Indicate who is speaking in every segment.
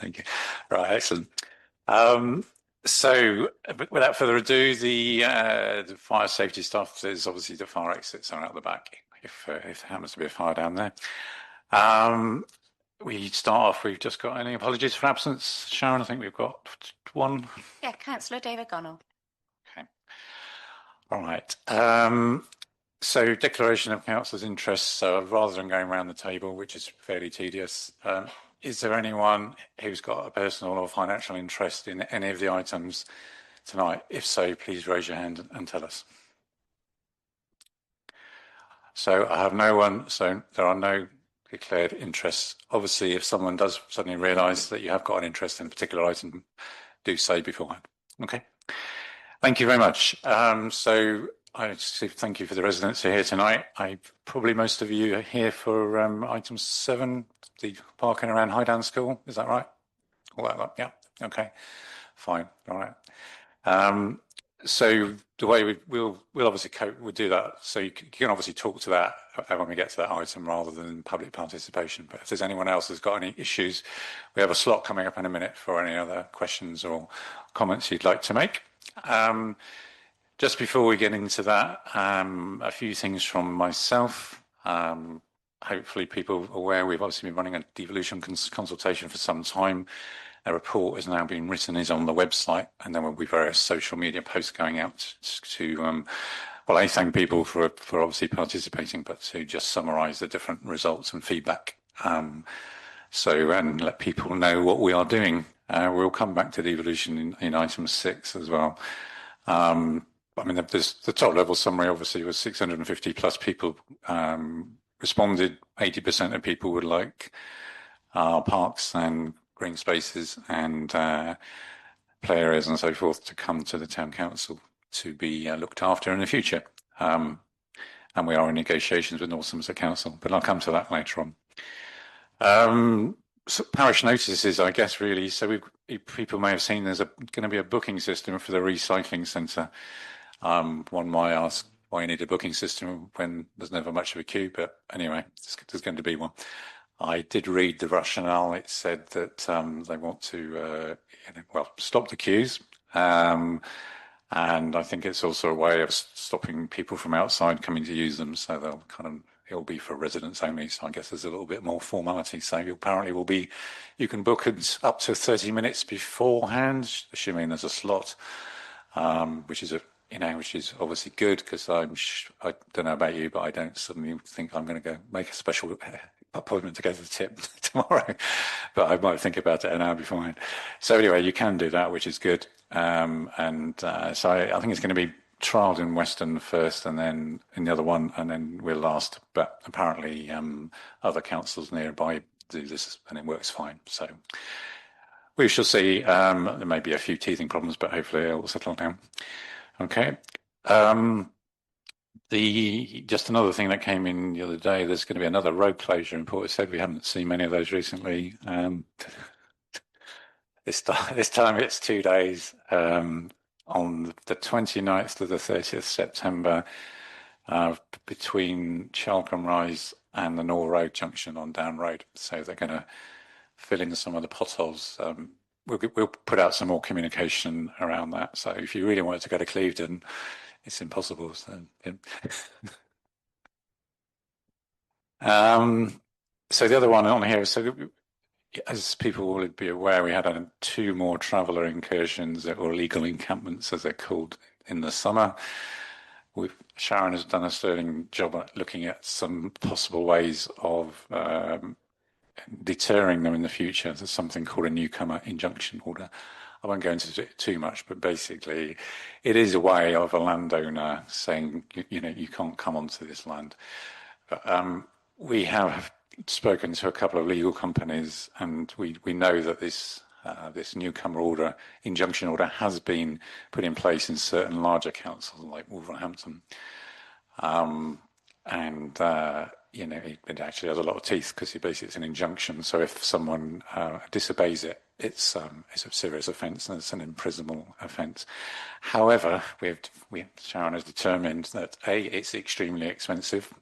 Speaker 1: Thank you. Right, excellent. So, without further ado, the fire safety stuff is obviously the fire exits are out the back if there happens to be a fire down there. We start off, we've just got any apologies for absence. Sharon, I think we've got one.
Speaker 2: Yeah, Councillor David Gonell.
Speaker 1: Okay. All right. So declaration of councillors' interests. So rather than going around the table, which is fairly tedious, is there anyone who's got a personal or financial interest in any of the items tonight? If so, please raise your hand and tell us. So I have no one, so there are no declared interests. Obviously, if someone does suddenly realise that you have got an interest in a particular item, do say beforehand. Okay. Thank you very much. So I thank you for the residents who are here tonight. Probably most of you are here for item 7, the parking around Highdown School. Is that right? All that, yeah. Okay. Fine. All right. So the way we'll obviously we'll do that. So you can obviously talk to that when we get to that item rather than public participation. But if there's anyone else who's got any issues, we have a slot coming up in a minute for any other questions or comments you'd like to make. Just before we get into that, a few things from myself. Hopefully people are aware we've obviously been running a devolution consultation for some time. A report has now been written, is on the website, and there will be various social media posts going out to, well, I thank people for obviously participating, but to just summarise the different results and feedback. And let people know what we are doing. We'll come back to devolution in item 6 as well. I mean, the top level summary obviously was 650 plus people responded. 80% of people would like parks and green spaces and play areas and so forth to come to the town council to be looked after in the future. And we are in negotiations with North Somerset Council, but I'll come to that later on. So parish notices, I guess, really. So people may have seen there's going to be a booking system for the recycling centre. One might ask why you need a booking system when there's never much of a queue, but anyway, there's going to be one. I did read the rationale. It said that they want to, stop the queues, and I think it's also a way of stopping people from outside coming to use them. So it'll be for residents only. So I guess there's a little bit more formality. So apparently you can book it up to 30 minutes beforehand, assuming there's a slot, which is obviously good because I don't know about you, but I don't suddenly think I'm going to go make a special appointment to go to the tip tomorrow, but I might think about it an hour beforehand. So anyway, you can do that, which is good. So I think it's going to be trialled in Weston first and then in the other one, and then we're last. But apparently other councils nearby do this and it works fine. So we shall see. There may be a few teething problems, but hopefully it will settle down. Okay. Just another thing that came in the other day, there's going to be another road closure in Portishead. We haven't seen many of those recently. This time it's 2 days, on the 29th to the 30th September, between Chalcombe Rise and the Nor Road junction on Down Road. So they're going to fill in some of the potholes. We'll put out some more communication around that. So if you really wanted to go to Clevedon, it's impossible. So, so the other one on here, so as people will be aware, we had 2 more traveller incursions or illegal encampments, as they're called, in the summer. Sharon has done a sterling job at looking at some possible ways of deterring them in the future. There's something called a newcomer injunction order. I won't go into it too much, but basically it is a way of a landowner saying, you can't come onto this land. But, we have spoken to a couple of legal companies, and we know that this newcomer injunction order has been put in place in certain larger councils like Wolverhampton. It actually has a lot of teeth because basically it's an injunction. So if someone disobeys it, it's a serious offence and it's an imprisonable offence. However, Sharon has determined that it's extremely expensive,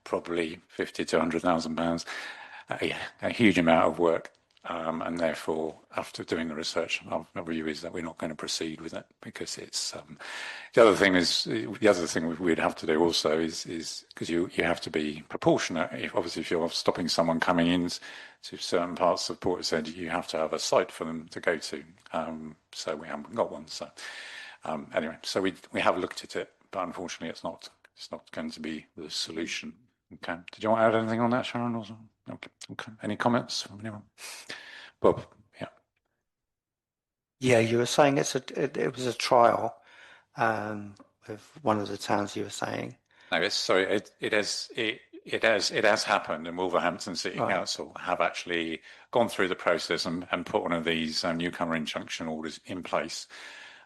Speaker 1: probably £50,000 to £100,000, a huge amount of work, and therefore, after doing the research, our view is that we're not going to proceed with it because it's the other thing we'd have to do also is because you have to be proportionate. If you're stopping someone coming in to certain parts of Portishead, you have to have a site for them to go to. So we haven't got one. So anyway, so we have looked at it, but unfortunately, it's not going to be the solution. Okay. Did you want to add anything on that, Sharon? Or okay. Okay. Any comments from anyone? Bob. Yeah.
Speaker 3: Yeah, you were saying it was a trial with one of the towns. You were saying.
Speaker 1: No, it has happened, and Wolverhampton City Council have actually gone through the process and put one of these newcomer injunction orders in place,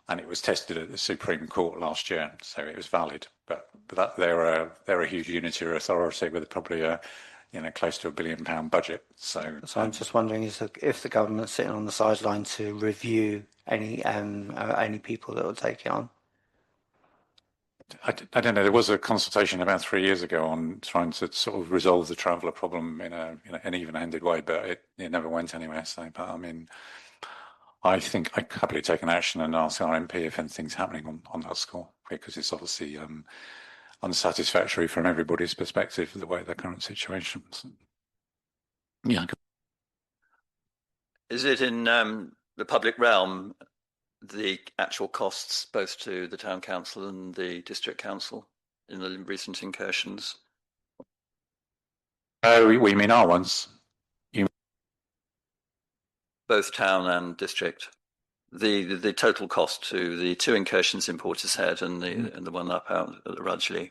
Speaker 1: and it was tested at the Supreme Court last year, so it was valid. But they're a huge unitary authority with probably close to £1 billion budget. So
Speaker 3: I'm just wondering if the government's sitting on the sideline to review any people that will take it on.
Speaker 1: I don't know. There was a consultation about 3 years ago on trying to sort of resolve the traveller problem in an even-handed way, but it never went anywhere. So, but I mean, I think I'd happily take an action and ask our MP if anything's happening on that score, because it's obviously unsatisfactory from everybody's perspective, the way the current situation. So, yeah.
Speaker 4: Is it in the public realm, the actual costs both to the town council and the district council in the recent incursions?
Speaker 1: Oh, we mean our ones.
Speaker 4: Both town and district. The total cost to the two incursions in Portishead and the one up out at the Rudgley.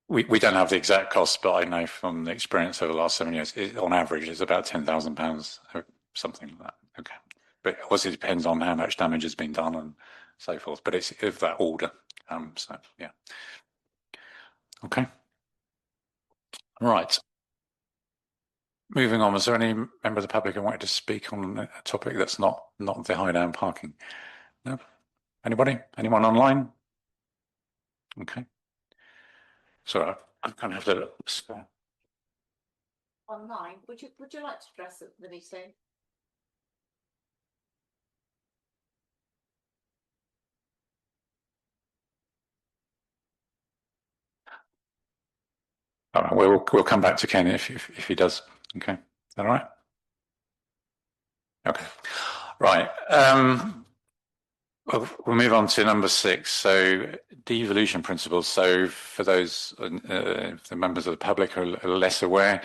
Speaker 1: We don't have the exact cost, but I know from the experience over the last 7 years, on average, it's about £10,000 or something like that. Okay. But obviously it depends on how much damage has been done and so forth, but it's of that order. So, yeah. Okay. Right. Moving on, was there any member of the public who wanted to speak on a topic that's not the high down parking? No? Anybody? Anyone online? Okay. So I'm going to have to spare.
Speaker 2: Online, would you like to address the meeting?
Speaker 1: All right, we'll come back to Ken if he does. Okay, is that all right? Okay, right. We'll move on to number 6. So devolution principles. So for those the members of the public who are less aware,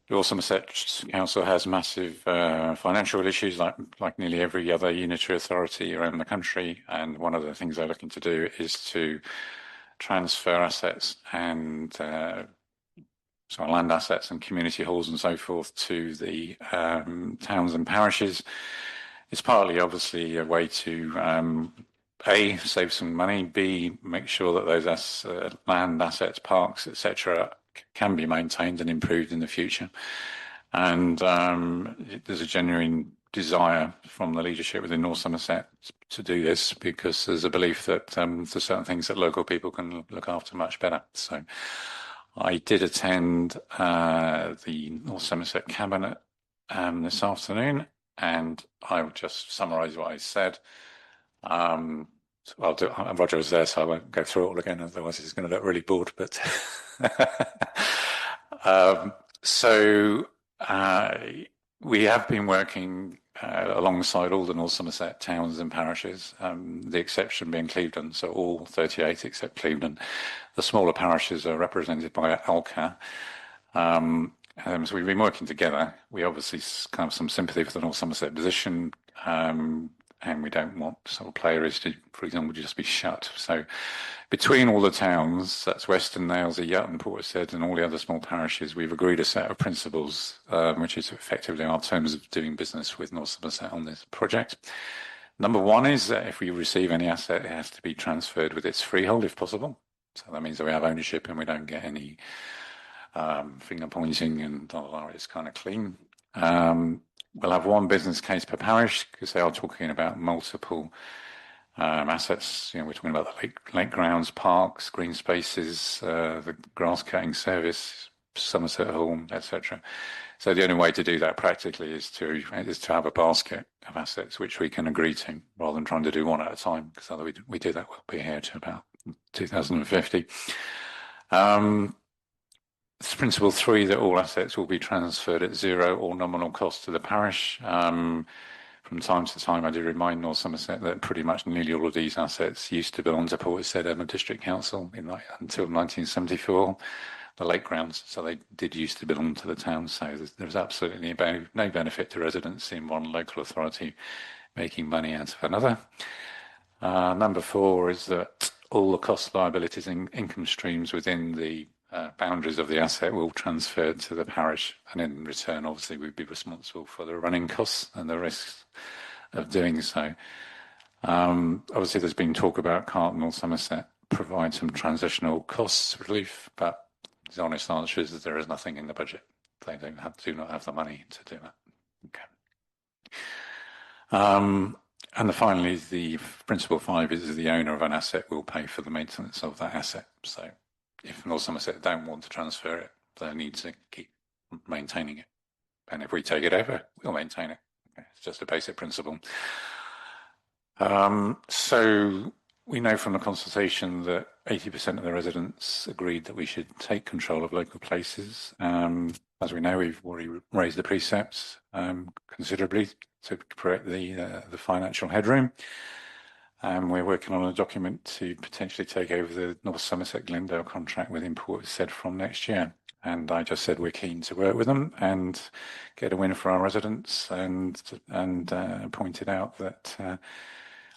Speaker 1: the Somerset Council has massive financial issues, like nearly every other unitary authority around the country. And one of the things they're looking to do is to transfer assets and land assets and community halls and so forth to the towns and parishes. It's partly obviously a way to A, save some money, B, make sure that those land assets, parks, etc., can be maintained and improved in the future. And there's a genuine desire from the leadership within North Somerset to do this, because there's a belief that there's certain things that local people can look after much better. So I did attend the North Somerset Cabinet this afternoon, and I will just summarise what I said. Roger was there, so I won't go through it all again, otherwise he's going to look really bored. But we have been working alongside all the North Somerset towns and parishes, the exception being Clevedon, so all 38 except Clevedon. The smaller parishes are represented by ALCA. So we've been working together. We obviously kind of some sympathy for the North Somerset position, and we don't want sort of play areas to, for example, just be shut. So between all the towns, that's Weston, Nailsea, Yutton, Portishead, and all the other small parishes, we've agreed a set of principles, which is effectively our terms of doing business with North Somerset on this project. Number 1 is that if we receive any asset, it has to be transferred with its freehold, if possible. So that means that we have ownership and we don't get any finger pointing and it's kind of clean. We'll have 1 business case per parish, because they are talking about multiple assets. We're talking about the lake grounds, parks, green spaces, the grass cutting service, Somerset Hall, etc. So the only way to do that practically is to have a basket of assets which we can agree to, rather than trying to do one at a time, because otherwise we do that, we'll be here to about 2050. It's principle 3 that all assets will be transferred at zero or nominal cost to the parish. From time to time, I do remind North Somerset that pretty much nearly all of these assets used to belong to Portishead Edmund District Council until 1974, the lake grounds. So they did used to belong to the town. So there's absolutely no benefit to residents in one local authority making money out of another. Number 4 is that all the cost, liabilities, and income streams within the boundaries of the asset will transfer to the parish, and in return, obviously, we'd be responsible for the running costs and the risks of doing so. Obviously, there's been talk about can't North Somerset provide some transitional costs relief, but the honest answer is that there is nothing in the budget. They do not have the money to do that. Okay. And finally, the principle 5 is the owner of an asset will pay for the maintenance of that asset. So if North Somerset don't want to transfer it, they need to keep maintaining it. And if we take it over, we'll maintain it. Okay. It's just a basic principle. So we know from the consultation that 80% of the residents agreed that we should take control of local places. As we know, we've already raised the precepts considerably to create the financial headroom. We're working on a document to potentially take over the North Somerset Glendale contract with Portishead from next year. And I just said we're keen to work with them and get a win for our residents, and pointed out that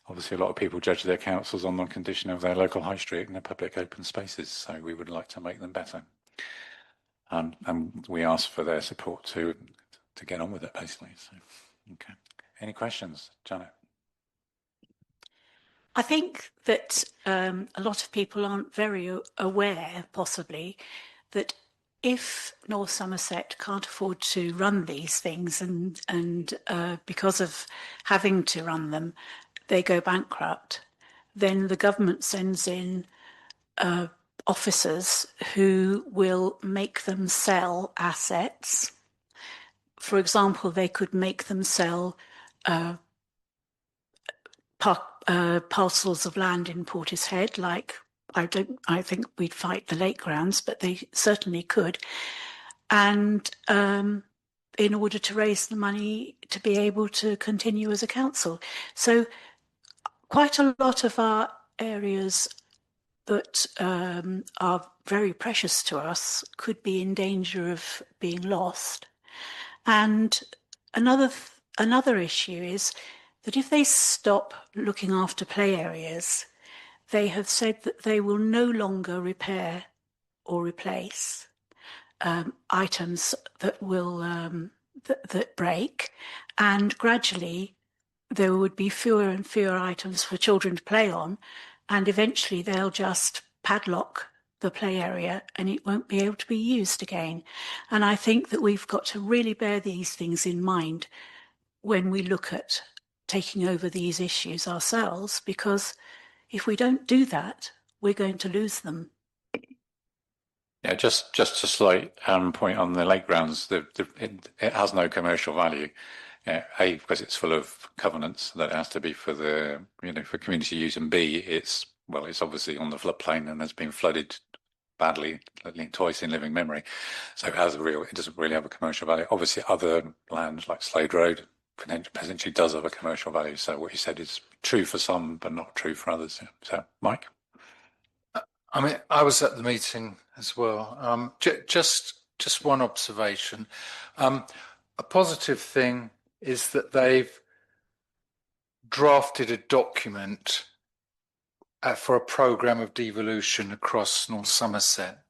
Speaker 1: obviously a lot of people judge their councils on the condition of their local high street and their public open spaces. So we would like to make them better. And we ask for their support to get on with it, basically. So, okay. Any questions, Janet?
Speaker 5: I think that a lot of people aren't very aware, possibly, that if North Somerset can't afford to run these things and because of having to run them, they go bankrupt, then the government sends in officers who will make them sell assets. For example, they could make them sell parcels of land in Portishead, like I think we'd fight the lake grounds, but they certainly could. And in order to raise the money to be able to continue as a council. So quite a lot of our areas that are very precious to us could be in danger of being lost. And another issue is that if they stop looking after play areas, they have said that they will no longer repair or replace items that will that break, and gradually there would be fewer and fewer items for children to play on, and eventually they'll just padlock the play area and it won't be able to be used again. And I think that we've got to really bear these things in mind when we look at taking over these issues ourselves, because if we don't do that, we're going to lose them.
Speaker 1: Yeah, just a slight point on the lake grounds. It has no commercial value. A, because it's full of covenants that it has to be for the for community use, and B, it's obviously on the floodplain and has been flooded badly, twice in living memory. So it doesn't really have a commercial value. Obviously, other land like Slade Road potentially does have a commercial value. So what you said is true for some, but not true for others. So, Mike?
Speaker 6: I mean, I was at the meeting as well. Just one observation. A positive thing is that they've drafted a document for a programme of devolution across North Somerset.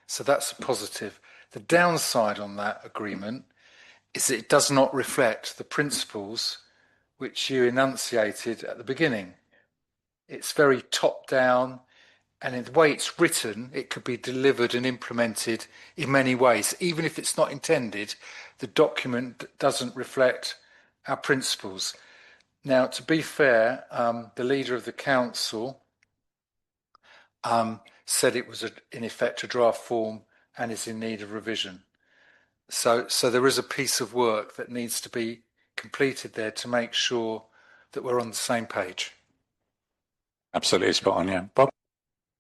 Speaker 6: So that's a positive. The downside on that agreement is that it does not reflect the principles which you enunciated at the beginning. It's very top-down, and in the way it's written, it could be delivered and implemented in many ways. Even if it's not intended, the document doesn't reflect our principles. Now, to be fair, the leader of the council said it was in effect a draft form and is in need of revision. So there is a piece of work that needs to be completed there to make sure that we're on the same page.
Speaker 1: Absolutely spot on, yeah. Bob?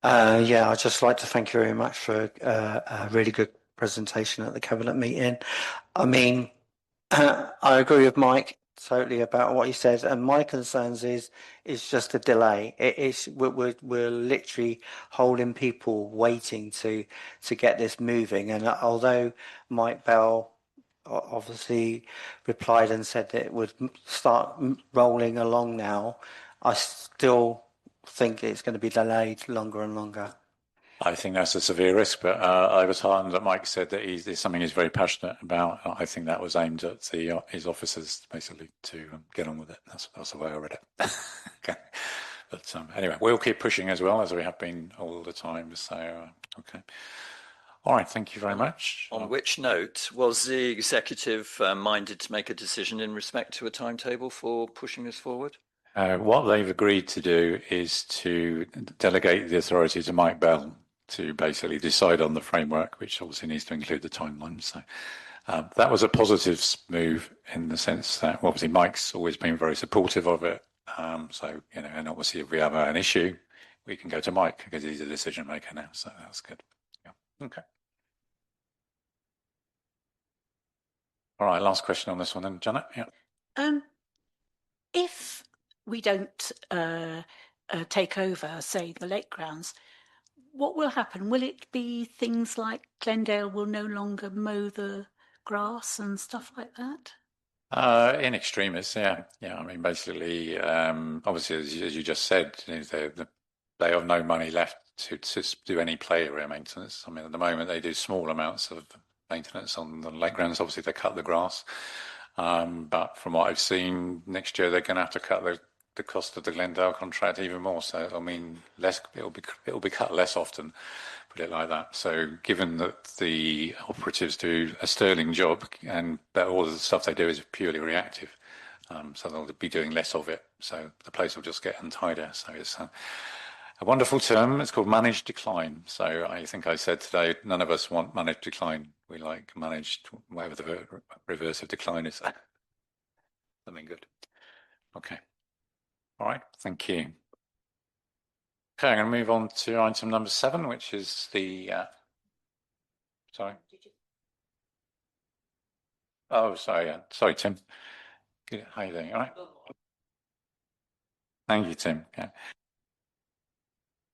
Speaker 3: Yeah, I'd just like to thank you very much for a really good presentation at the Cabinet meeting. I mean, I agree with Mike totally about what he said, and my concerns is just a delay. We're literally holding people waiting to get this moving. And although Mike Bell obviously replied and said that it would start rolling along now, I still think it's going to be delayed longer and longer.
Speaker 1: I think that's a severe risk, but I was heartened that Mike said that it's something he's very passionate about. I think that was aimed at his officers, basically, to get on with it. That's the way I read it. Okay. But anyway, we'll keep pushing as well, as we have been all the time. So, okay. All right, thank you very much.
Speaker 4: On which note, was the executive minded to make a decision in respect to a timetable for pushing this forward?
Speaker 1: What they've agreed to do is to delegate the authority to Mike Bell to basically decide on the framework, which obviously needs to include the timeline. So that was a positive move in the sense that obviously Mike's always been very supportive of it. So, you know, and obviously if we have an issue, we can go to Mike because he's a decision maker now. So that's good. Yeah. Okay. All right. Last question on this one then, Janet. Yeah.
Speaker 5: If we don't take over, say, the lake grounds, what will happen? Will it be things like Glendale will no longer mow the grass and stuff like that?
Speaker 1: In extremis, yeah. I mean, basically, obviously, as you just said, they have no money left to do any play area maintenance. I mean, at the moment, they do small amounts of maintenance on the lake grounds. Obviously, they cut the grass. But from what I've seen, next year they're going to have to cut the cost of the Glendale contract even more. So I mean, it'll be cut less often, put it like that. So given that the operatives do a sterling job and that all of the stuff they do is purely reactive, so they'll be doing less of it. So the place will just get untidier. So it's a wonderful term. It's called managed decline. So I think I said today, none of us want managed decline. We like managed, whatever the reverse of decline is. Something good. Okay. All right. Thank you. Okay, I'm going to move on to item number 7, which is the. Sorry. Oh, sorry. Sorry, Tim. Good. How are you doing? All right. Thank you, Tim. Okay.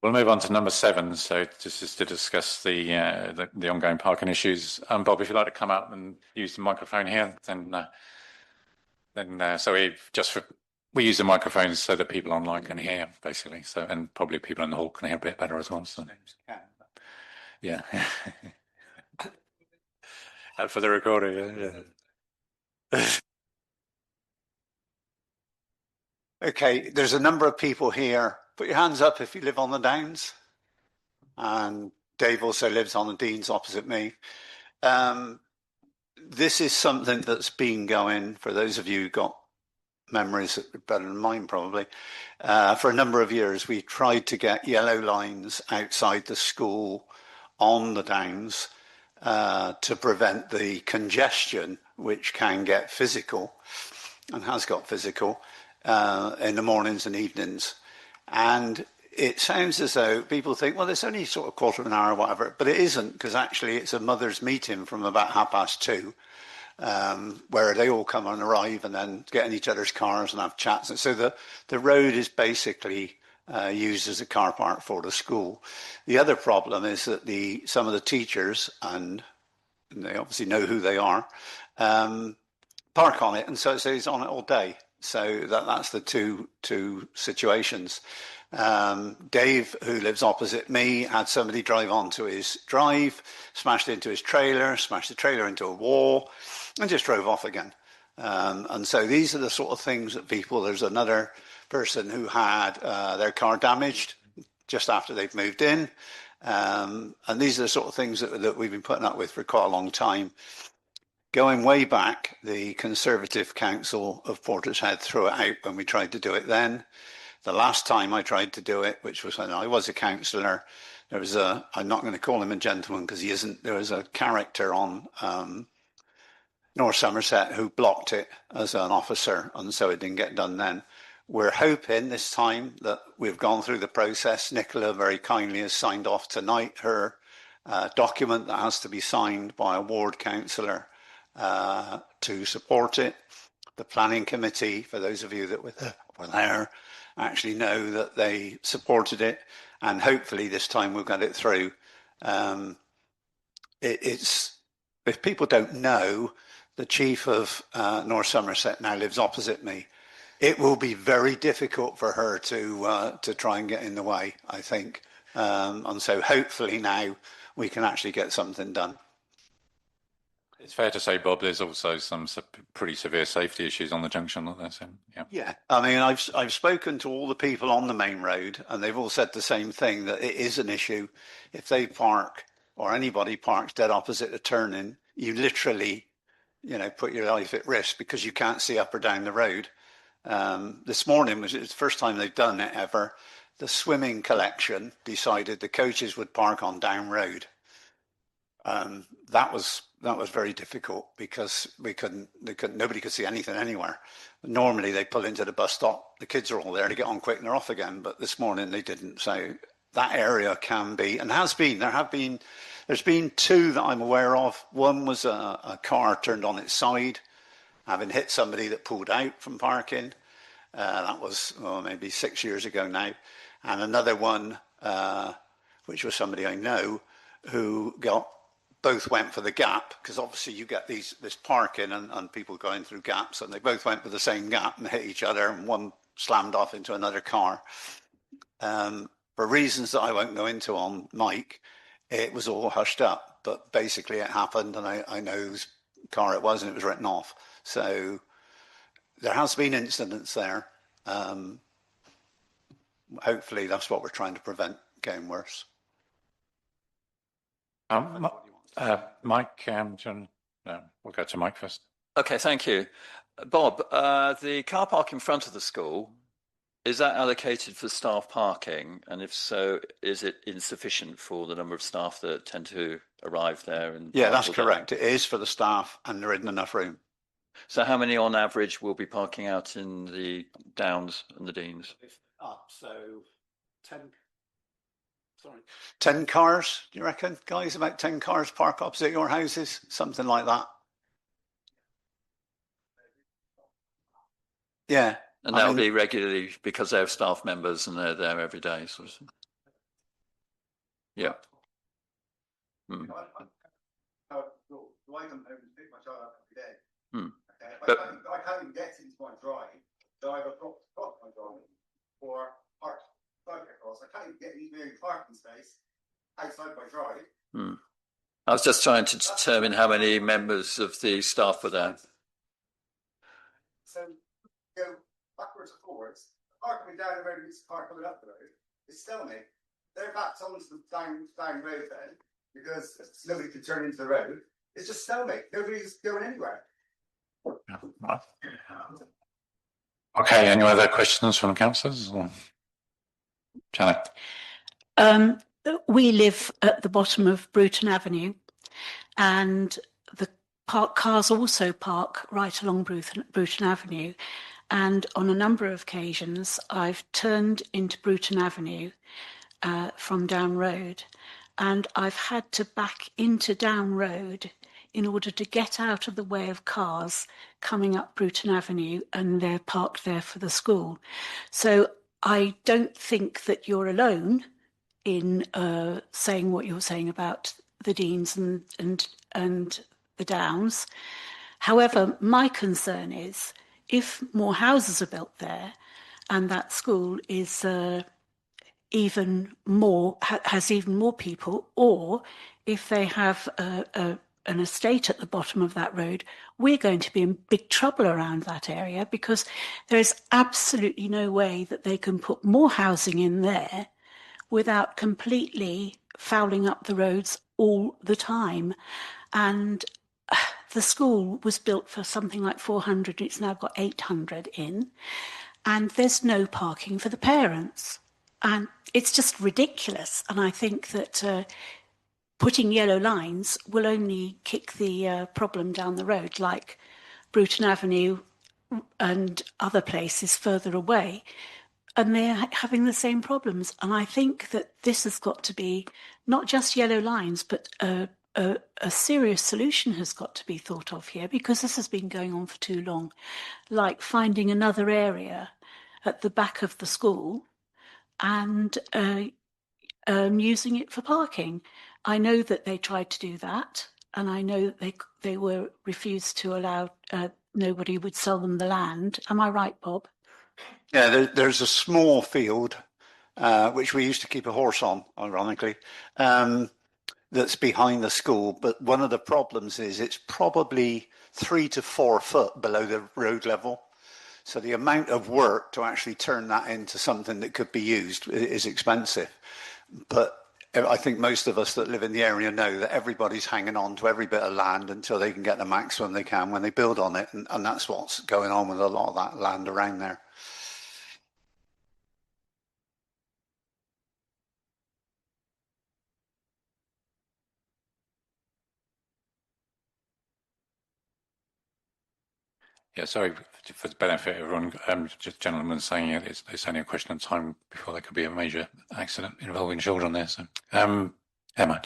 Speaker 1: We'll move on to number 7. So this is to discuss the ongoing parking issues. Bob, if you'd like to come out and use the microphone here, then so we use the microphones so that people online can hear, basically. So and probably people in the hall can hear a bit better as well. So yeah. And for the recorder, yeah.
Speaker 7: Okay, there's a number of people here. Put your hands up if you live on the Downs. And Dave also lives on the Deans opposite me. This is something that's been going, for those of you who got memories that are better than mine probably, for a number of years. We tried to get yellow lines outside the school on the Downs to prevent the congestion, which can get physical and has got physical in the mornings and evenings. And it sounds as though people think, well, it's only sort of quarter of an hour or whatever, but it isn't, because actually it's a mother's meeting from about 2:30, where they all come and arrive and then get in each other's cars and have chats. And so the road is basically used as a car park for the school. The other problem is that some of the teachers, and they obviously know who they are, park on it, and so it's on it all day. So that's the two situations. Dave, who lives opposite me, had somebody drive onto his drive, smashed into his trailer, smashed the trailer into a wall, and just drove off again. And so these are the sort of things that there's another person who had their car damaged just after they've moved in. And these are the sort of things that we've been putting up with for quite a long time. Going way back, the Conservative Council of Portishead threw it out when we tried to do it then. The last time I tried to do it, which was when I was a councillor, there was I'm not going to call him a gentleman because he isn't, there was a character on North Somerset who blocked it as an officer, and so it didn't get done then. We're hoping this time that we've gone through the process. Nicola very kindly has signed off tonight her document that has to be signed by a ward councillor to support it. The planning committee, for those of you that were there, actually know that they supported it, and hopefully this time we'll get it through. It's, if people don't know, the chief of North Somerset now lives opposite me. It will be very difficult for her to try and get in the way, I think. And so hopefully now we can actually get something done.
Speaker 1: It's fair to say, Bob, there's also some pretty severe safety issues on the junction, not there? So, yeah.
Speaker 7: Yeah, I mean, I've spoken to all the people on the main road, and they've all said the same thing, that it is an issue. If they park, or anybody parks dead opposite a turning, you literally, you know, put your life at risk because you can't see up or down the road. This morning was the first time they've done it ever. The swimming collection decided the coaches would park on Down Road. That was very difficult because nobody could see anything anywhere. Normally they pull into the bus stop, the kids are all there to get on quick and they're off again, but this morning they didn't. So that area can be, and has been, there's been two that I'm aware of. One was a car turned on its side, having hit somebody that pulled out from parking. That was maybe 6 years ago now. And another one, which was somebody I know, who both went for the gap, because obviously you get this parking and people going through gaps, and they both went for the same gap and hit each other, and one slammed off into another car. For reasons that I won't go into on Mike, it was all hushed up, but basically it happened, and I know whose car it was, and it was written off. So there has been incidents there. Hopefully that's what we're trying to prevent getting worse.
Speaker 1: Mike, John, no, we'll go to Mike first.
Speaker 4: Okay, thank you. Bob, the car park in front of the school, is that allocated for staff parking? And if so, is it insufficient for the number of staff that tend to arrive there? And
Speaker 7: yeah, that's correct. It is for the staff, and there isn't enough room.
Speaker 4: So how many on average will be parking out in the Downs and the Deans?
Speaker 7: So 10 cars, do you reckon, guys? About 10 cars park opposite your houses, something like that. Yeah.
Speaker 4: And that'll be regularly because they're staff members and they're there every day, sort of thing. Yeah.
Speaker 8: But I can't even get into my drive, so I've got my drive or park across. I can't even get into my parking space outside my drive.
Speaker 4: I was just trying to determine how many members of the staff were there.
Speaker 8: So go backwards and forwards. The car coming down the road meets the car coming up the road. It's stalemate. They're backed onto the down road then because nobody can turn into the road. It's just stalemate. Nobody's going anywhere.
Speaker 1: Okay, any other questions from the councillors? Janet?
Speaker 5: We live at the bottom of Bruton Avenue, and the cars also park right along Bruton Avenue. And on a number of occasions, I've turned into Bruton Avenue from Down Road, and I've had to back into Down Road in order to get out of the way of cars coming up Bruton Avenue, and they're parked there for the school. So I don't think that you're alone in saying what you're saying about the Deans and the Downs. However, my concern is if more houses are built there and that school is even more, has even more people, or if they have an estate at the bottom of that road, we're going to be in big trouble around that area, because there is absolutely no way that they can put more housing in there without completely fouling up the roads all the time. And the school was built for something like 400, it's now got 800 in, and there's no parking for the parents. And it's just ridiculous. And I think that putting yellow lines will only kick the problem down the road, like Bruton Avenue and other places further away, and they're having the same problems. And I think that this has got to be not just yellow lines, but a serious solution has got to be thought of here, because this has been going on for too long. Like finding another area at the back of the school and using it for parking. I know that they tried to do that, and I know that they were refused to allow. Nobody would sell them the land. Am I right, Bob?
Speaker 7: Yeah, there's a small field which we used to keep a horse on, ironically, that's behind the school. But one of the problems is it's probably 3 to 4 foot below the road level. So the amount of work to actually turn that into something that could be used is expensive. But I think most of us that live in the area know that everybody's hanging on to every bit of land until they can get the maximum they can when they build on it. And that's what's going on with a lot of that land around there.
Speaker 1: Yeah, sorry, for the benefit of everyone, just gentlemen saying it's only a question of time before there could be a major accident involving children there. So, Emma.
Speaker 9: I'm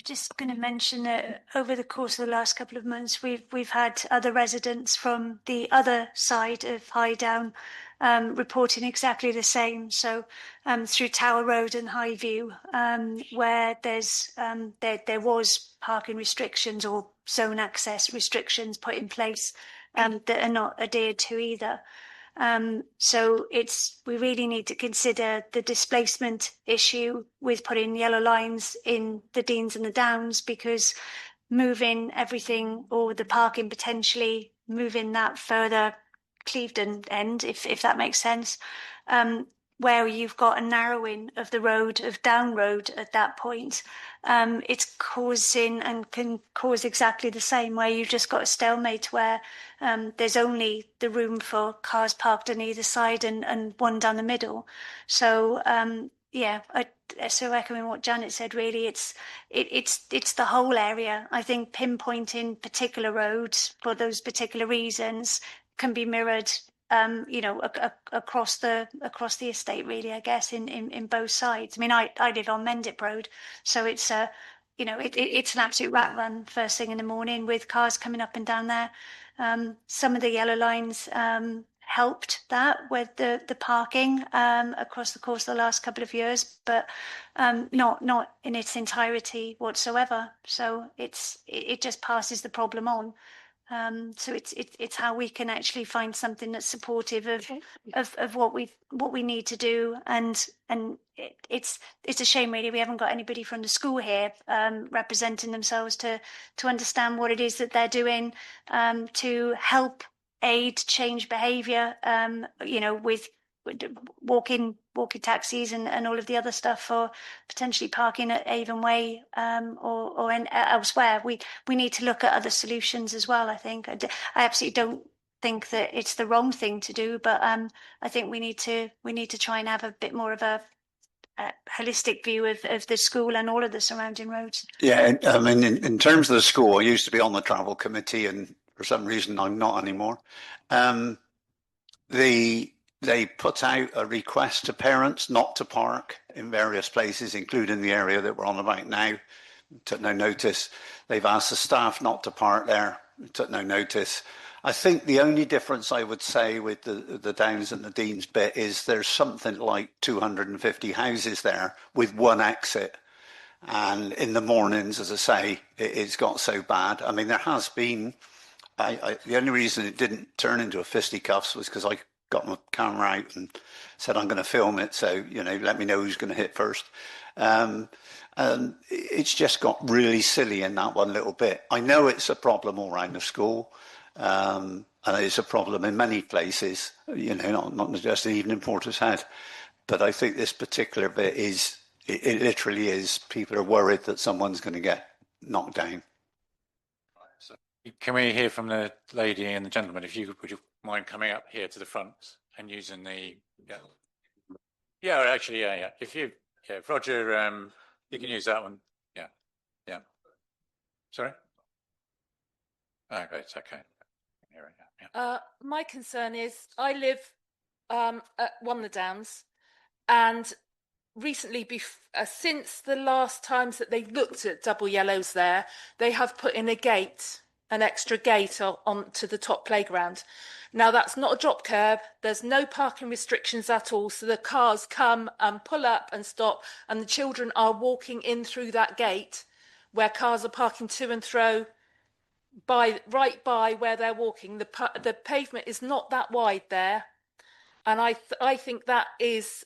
Speaker 9: just going to mention that over the course of the last couple of months, we've had other residents from the other side of High Down reporting exactly the same. So through Tower Road and Highview, where there was parking restrictions or zone access restrictions put in place that are not adhered to either. So we really need to consider the displacement issue with putting yellow lines in the Deans and the Downs, because moving everything, or the parking potentially moving that further Clevedon end, if that makes sense, where you've got a narrowing of the road, of Down Road at that point, it's causing and can cause exactly the same, where you've just got a stalemate where there's only the room for cars parked on either side and one down the middle. So yeah, so echoing what Janet said, really, it's the whole area. I think pinpointing particular roads for those particular reasons can be mirrored, across the estate, really, I guess, in both sides. I mean, I live on Mendip Road, so it's it's an absolute rat run first thing in the morning with cars coming up and down there. Some of the yellow lines helped that with the parking across the course of the last couple of years, but not in its entirety whatsoever. So it just passes the problem on. So it's how we can actually find something that's supportive of what we need to do, and it's a shame, really, we haven't got anybody from the school here representing themselves to understand what it is that they're doing to help aid change behaviour, with walking taxis and all of the other stuff for potentially parking at Avon Way or elsewhere. We need to look at other solutions as well. I think I absolutely don't think that it's the wrong thing to do, but I think we need to try and have a bit more of a holistic view of the school and all of the surrounding roads.
Speaker 7: Yeah, I mean, in terms of the school, I used to be on the travel committee, and for some reason I'm not anymore. They put out a request to parents not to park in various places, including the area that we're on about now. Took no notice. They've asked the staff not to park there. Took no notice. I think the only difference I would say with the Downs and the Deans bit is there's something like 250 houses there with one exit. And in the mornings, as I say, it's got so bad. I mean, there has been, the only reason it didn't turn into a fisticuffs was because I got my camera out and said, I'm going to film it. So, let me know who's going to hit first. And it's just got really silly in that one little bit. I know it's a problem all around the school. And it's a problem in many places, not just even in Portishead. But I think this particular bit it literally is. People are worried that someone's going to get knocked down.
Speaker 1: So can we hear from the lady and the gentleman? Would you mind coming up here to the front and using the yeah. If Roger, you can use that one. Yeah. Sorry? Okay, it's okay. Here we go. Yeah.
Speaker 10: My concern is I live at One the Downs, and recently, since the last times that they looked at double yellows there, they have put in a gate, an extra gate on to the top playground. Now that's not a drop curb. There's no parking restrictions at all. So the cars come and pull up and stop, and the children are walking in through that gate where cars are parking to and fro right by where they're walking. The pavement is not that wide there. And I think that is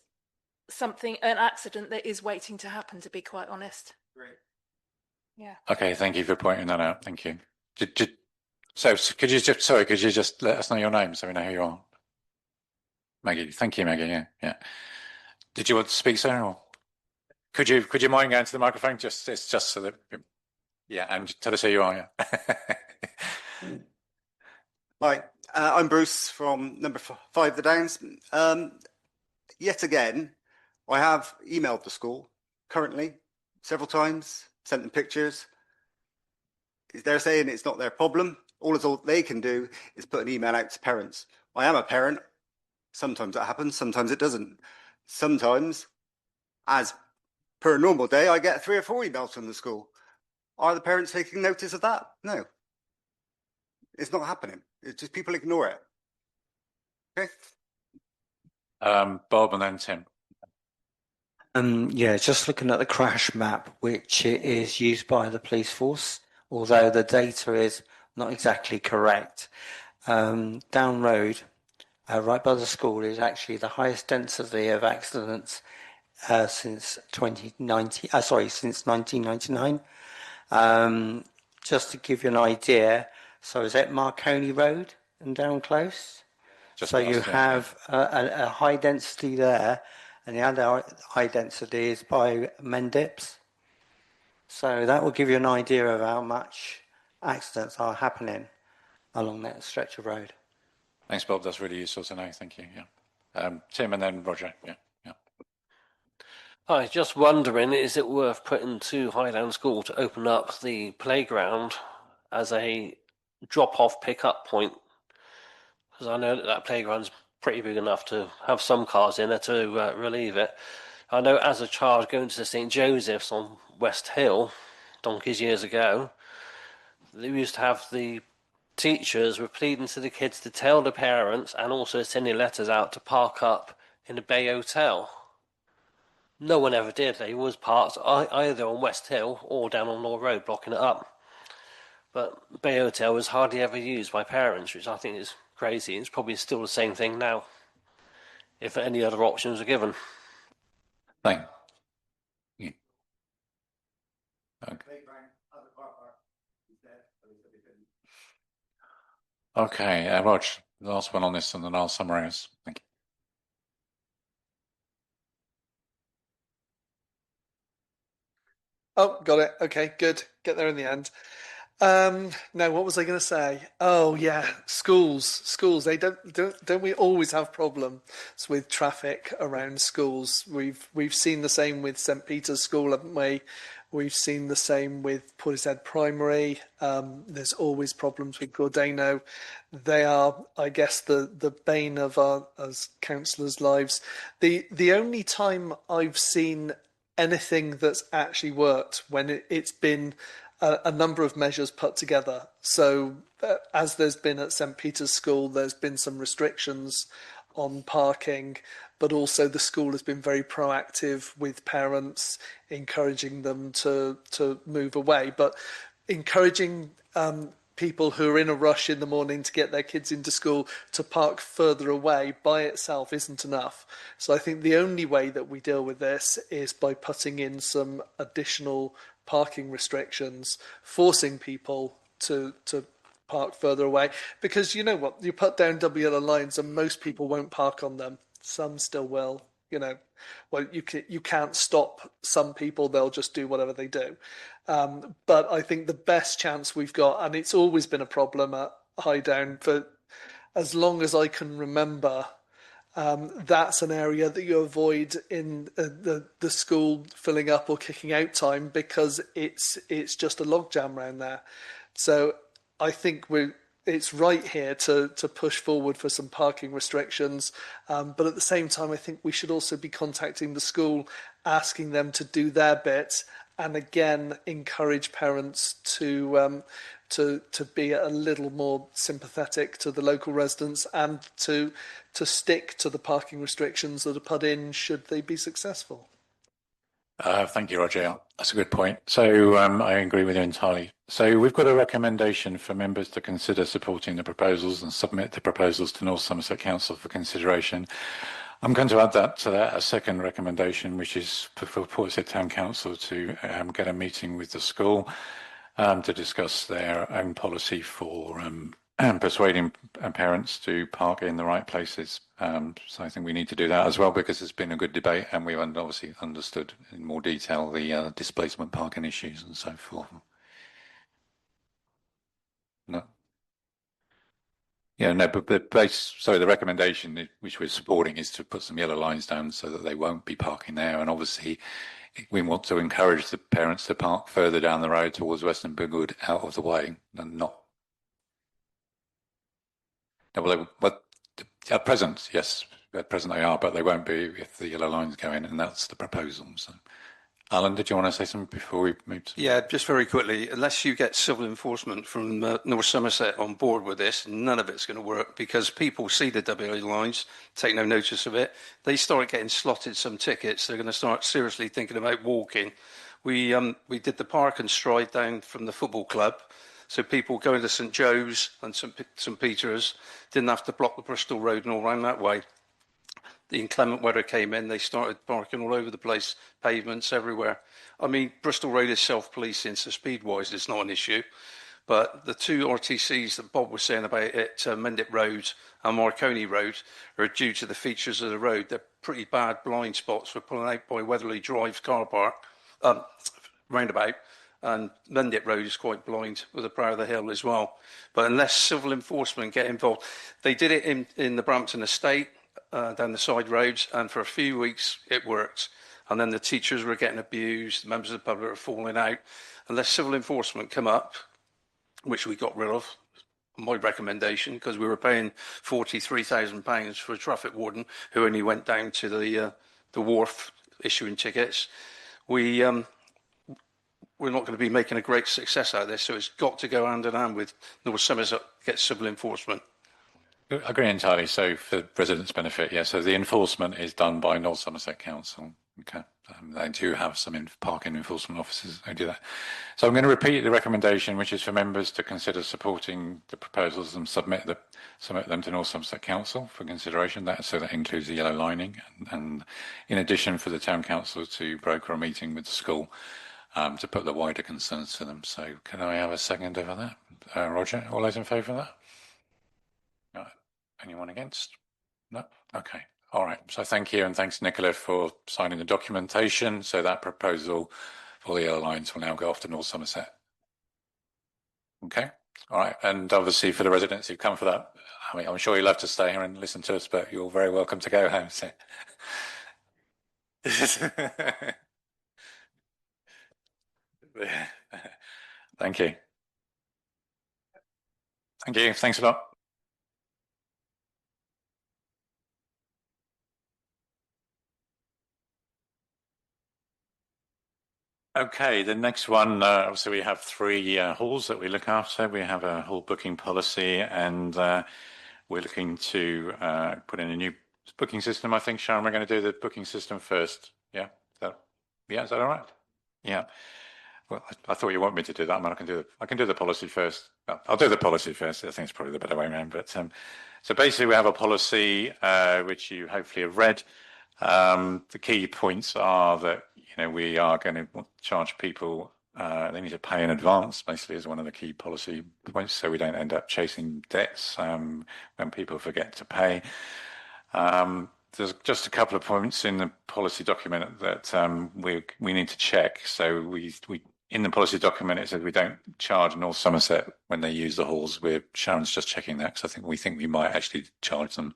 Speaker 10: an accident that is waiting to happen, to be quite honest.
Speaker 8: Great.
Speaker 10: Yeah.
Speaker 1: Okay, thank you for pointing that out. Thank you. So could you just let us know your name so we know who you are? Maggie. Thank you, Maggie. Yeah. Did you want to speak, sir? Or could you mind going to the microphone? It's just so that, yeah, and tell us who you are. Yeah.
Speaker 8: Hi, I'm Bruce from number 5 The Downs. Yet again, I have emailed the school currently several times, sent them pictures. They're saying it's not their problem. All they can do is put an email out to parents. I am a parent. Sometimes that happens, sometimes it doesn't. Sometimes, as per a normal day, I get 3 or 4 emails from the school. Are the parents taking notice of that? No. It's not happening. It's just people ignore it. Okay.
Speaker 1: Bob and then Tim.
Speaker 3: Yeah, just looking at the crash map, which is used by the police force, although the data is not exactly correct. Down road, right by the school, is actually the highest density of accidents since 1999. Just to give you an idea, so is that Marconi Road and down close? So you have a high density there, and the other high density is by Mendips. So that will give you an idea of how much accidents are happening along that stretch of road.
Speaker 1: Thanks, Bob. That's really useful to know. Thank you. Yeah. Tim and then Roger. Yeah.
Speaker 11: Hi, just wondering, is it worth putting to Highdown School to open up the playground as a drop-off pick-up point? Because I know that playground's pretty big enough to have some cars in there to relieve it. I know as a child going to St. Joseph's on West Hill, donkeys years ago, they used to have the teachers were pleading to the kids to tell the parents and also sending letters out to park up in the Bay Hotel. No one ever did. They always parked either on West Hill or down on Law Road, blocking it up. But Bay Hotel was hardly ever used by parents, which I think is crazy. It's probably still the same thing now, if any other options are given.
Speaker 1: Thank you. Okay, Rog, the last one on this, and then I'll summarise. Thank you.
Speaker 12: Oh, got it. Okay, good. Get there in the end. Now, what was I going to say? Oh, yeah, schools. They don't we always have problems with traffic around schools? We've seen the same with St. Peter's School, haven't we? We've seen the same with Portishead Primary. There's always problems with Gordano. They are, I guess, the bane of our as councillors' lives. The only time I've seen anything that's actually worked when it's been a number of measures put together. So as there's been at St. Peter's School, there's been some restrictions on parking, but also the school has been very proactive with parents, encouraging them to move away, but encouraging people who are in a rush in the morning to get their kids into school to park further away by itself isn't enough. So I think the only way that we deal with this is by putting in some additional parking restrictions, forcing people to park further away, because you know what, you put down double yellow lines and most people won't park on them. Some still will, well, you can't stop some people, they'll just do whatever they do. But I think the best chance we've got, and it's always been a problem at Highdown for as long as I can remember, that's an area that you avoid in the school filling up or kicking out time, because it's just a logjam around there. So I think it's right here to push forward for some parking restrictions, but at the same time I think we should also be contacting the school, asking them to do their bit, and again encourage parents to be a little more sympathetic to the local residents, and to stick to the parking restrictions that are put in should they be successful.
Speaker 1: Thank you, Roger. That's a good point. So I agree with you entirely. So we've got a recommendation for members to consider supporting the proposals and submit the proposals to North Somerset Council for consideration. I'm going to add to that a second recommendation, which is for Portishead Town Council to get a meeting with the school to discuss their own policy for persuading parents to park in the right places. So I think we need to do that as well, because it's been a good debate and we've obviously understood in more detail the displacement parking issues and so forth. No. Yeah, no, but the recommendation which we're supporting is to put some yellow lines down so that they won't be parking there. And obviously we want to encourage the parents to park further down the road towards Weston Bigwood, out of the way, and not. But at present, yes, at present they are, but they won't be if the yellow lines go in, and that's the proposal. So, Alan, did you want to say something before we move to?
Speaker 13: Yeah, just very quickly, unless you get civil enforcement from North Somerset on board with this, none of it's going to work, because people see the WA lines, take no notice of it. They start getting slotted some tickets, they're going to start seriously thinking about walking. We did the park and stride down from the football club, so people going to St Joe's and St Peter's didn't have to block the Bristol Road and all around that way. The inclement weather came in, they started parking all over the place, pavements everywhere. I mean, Bristol Road is self-policing, so speed-wise it's not an issue. But the two RTCs that Bob was saying about it, Mendip Road and Marconi Road, are due to the features of the road. They're pretty bad blind spots for pulling out by Weatherly Drive car park, roundabout. And Mendip Road is quite blind with the brow of the hill as well. But unless civil enforcement get involved, they did it in the Brampton estate, down the side roads, and for a few weeks it worked. And then the teachers were getting abused, members of the public were falling out. Unless civil enforcement come up, which we got rid of, my recommendation, because we were paying £43,000 for a traffic warden who only went down to the wharf issuing tickets. We're not going to be making a great success out of this, so it's got to go hand in hand with North Somerset get civil enforcement.
Speaker 1: I agree entirely. So for residents' benefit, yeah. So the enforcement is done by North Somerset Council. Okay, they do have some parking enforcement officers who do that. So I'm going to repeat the recommendation, which is for members to consider supporting the proposals and submit them to North Somerset Council for consideration. So that includes the yellow lining, and in addition, for the town council to broker a meeting with the school to put the wider concerns to them. So can I have a second over that? Roger, all those in favour of that? No. Anyone against? No? Okay. All right. So thank you, and thanks, Nicola, for signing the documentation. So that proposal for the yellow lines will now go off to North Somerset. Okay. All right. And obviously for the residents who've come for that, I mean, I'm sure you'll have to stay here and listen to us, but you're very welcome to go home. So. Thank you. Thank you. Thanks a lot. Okay, the next one, obviously we have three halls that we look after. We have a hall booking policy, and we're looking to put in a new booking system. I think, Sharon, we're going to do the booking system first. Yeah? Is that all right? Yeah. Well, I thought you want me to do that. I mean, I can do the policy first. I'll do the policy first. I think it's probably the better way around. But so basically, we have a policy which you hopefully have read. The key points are that we are going to charge people. They need to pay in advance. Basically, is one of the key policy points, so we don't end up chasing debts when people forget to pay. There's just a couple of points in the policy document that we need to check. So we in the policy document, it says we don't charge North Somerset when they use the halls. Sharon's just checking that because we think we might actually charge them.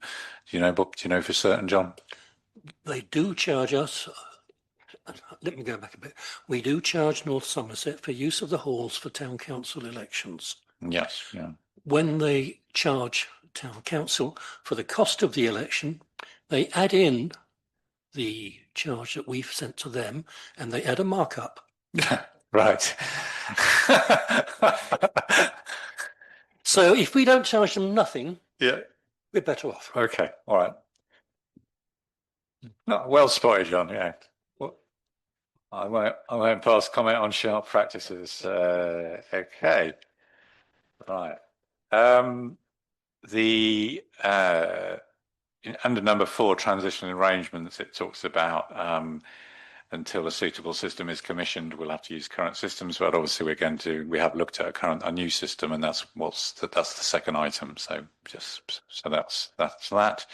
Speaker 1: Do you know, Bob? Do you know for certain, John?
Speaker 14: They do charge us. Let me go back a bit. We do charge North Somerset for use of the halls for town council elections.
Speaker 1: Yes. Yeah.
Speaker 14: When they charge town council for the cost of the election, they add in the charge that we've sent to them, and they add a markup.
Speaker 1: Right.
Speaker 14: So if we don't charge them nothing,
Speaker 1: yeah,
Speaker 14: we're better off.
Speaker 1: Okay. All right. No, well spotted, John. Yeah. Well, I won't pass comment on sharp practices. Okay. Right. Under number 4, transitional arrangements, it talks about until a suitable system is commissioned, we'll have to use current systems. But obviously, we have looked at a new system, and that's the second item. So that's that.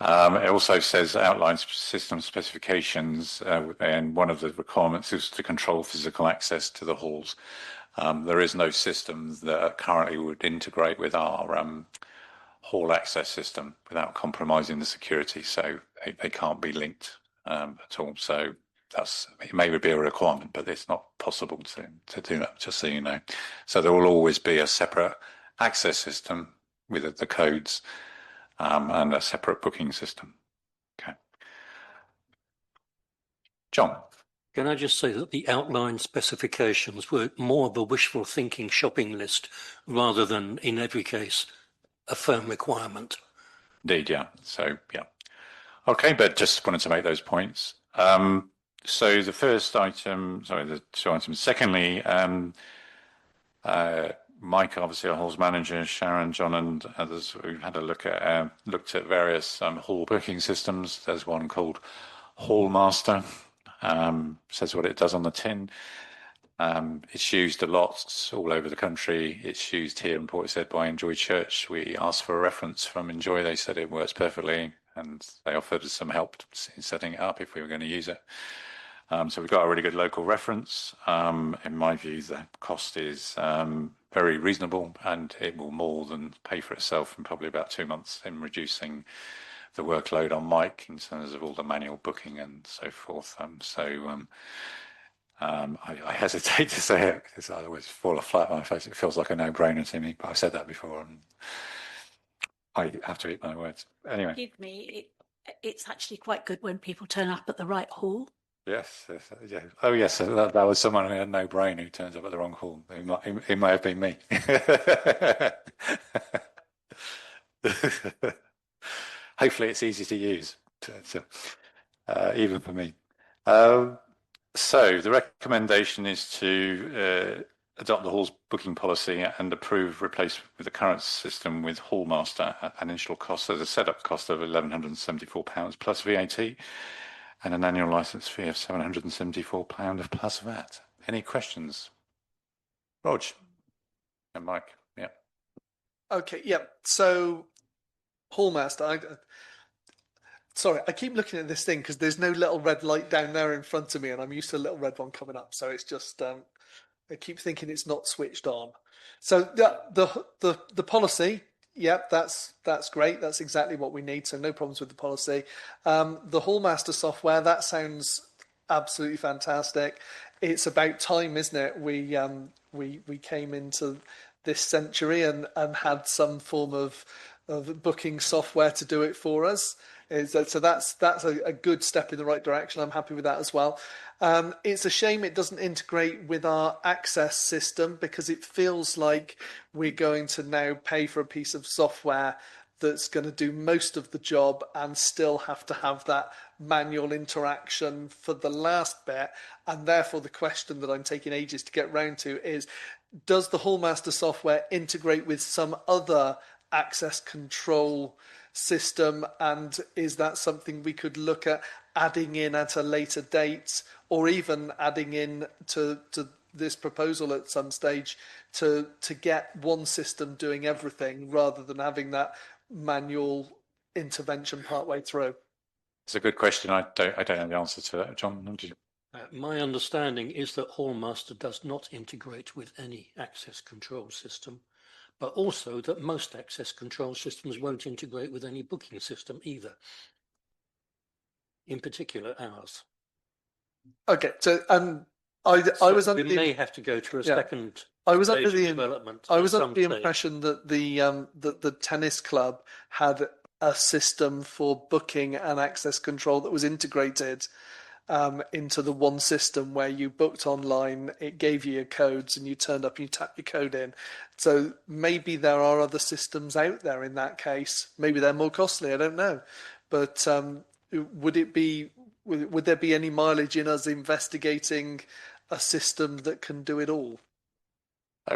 Speaker 1: It also outlines system specifications, and one of the requirements is to control physical access to the halls. There is no system that currently would integrate with our hall access system without compromising the security, so they can't be linked at all. So it may be a requirement, but it's not possible to do that, just so you know. So there will always be a separate access system with the codes and a separate booking system. Okay. John.
Speaker 14: Can I just say that the outline specifications were more of a wishful thinking shopping list rather than, in every case, a firm requirement?
Speaker 1: Indeed, yeah. So, yeah. Okay, but just wanted to make those points. So the the 2 items. Secondly, Mike, obviously our halls manager, Sharon, John, and others, we've had a looked at various hall booking systems. There's one called Hallmaster. Says what it does on the tin. It's used a lot all over the country. It's used here in Portishead by Enjoy Church. We asked for a reference from Enjoy. They said it works perfectly, and they offered us some help in setting it up if we were going to use it. So we've got a really good local reference. In my view, the cost is very reasonable, and it will more than pay for itself in probably about 2 months in reducing the workload on Mike in terms of all the manual booking and so forth. I hesitate to say it because I always fall flat on my face. It feels like a no-brainer to me, but I've said that before, and I have to eat my words. Anyway.
Speaker 5: Give me, it's actually quite good when people turn up at the right hall.
Speaker 1: Yes. Yeah. Oh, yes. That was someone who had no brain who turns up at the wrong hall. It might have been me. Hopefully, it's easy to use, even for me. So the recommendation is to adopt the hall's booking policy and approve replacement with the current system with Hallmaster at an initial cost. There's a setup cost of £1,174 plus VAT and an annual licence fee of £774 plus VAT. Any questions? Rog and Mike, yeah.
Speaker 12: Okay, yeah. So Hallmaster, sorry, I keep looking at this thing because there's no little red light down there in front of me, and I'm used to a little red one coming up. So it's just I keep thinking it's not switched on. So the policy, yep, that's great. That's exactly what we need. So no problems with the policy. The Hallmaster software, that sounds absolutely fantastic. It's about time, isn't it? We came into this century and had some form of booking software to do it for us. So that's a good step in the right direction. I'm happy with that as well. It's a shame it doesn't integrate with our access system because it feels like we're going to now pay for a piece of software that's going to do most of the job and still have to have that manual interaction for the last bit. And therefore, the question that I'm taking ages to get round to is, does the Hallmaster software integrate with some other access control system, and is that something we could look at adding in at a later date, or even adding in to this proposal at some stage to get one system doing everything rather than having that manual intervention partway through?
Speaker 1: It's a good question. I don't know the answer to that. John, do you?
Speaker 14: My understanding is that Hallmaster does not integrate with any access control system, but also that most access control systems won't integrate with any booking system either. In particular, ours.
Speaker 12: Okay, so I
Speaker 14: So
Speaker 12: was under
Speaker 14: we
Speaker 12: the
Speaker 14: may have to go to a
Speaker 12: yeah.
Speaker 14: second.
Speaker 12: I was under
Speaker 14: stage of
Speaker 12: the
Speaker 14: development.
Speaker 12: I
Speaker 14: at
Speaker 12: was under
Speaker 14: some
Speaker 12: the
Speaker 14: stage.
Speaker 12: impression that the tennis club had a system for booking and access control that was integrated into the one system where you booked online, it gave you your codes, and you turned up and you tapped your code in. So maybe there are other systems out there in that case. Maybe they're more costly. I don't know, but would it be? Would there be any mileage in us investigating a system that can do it all?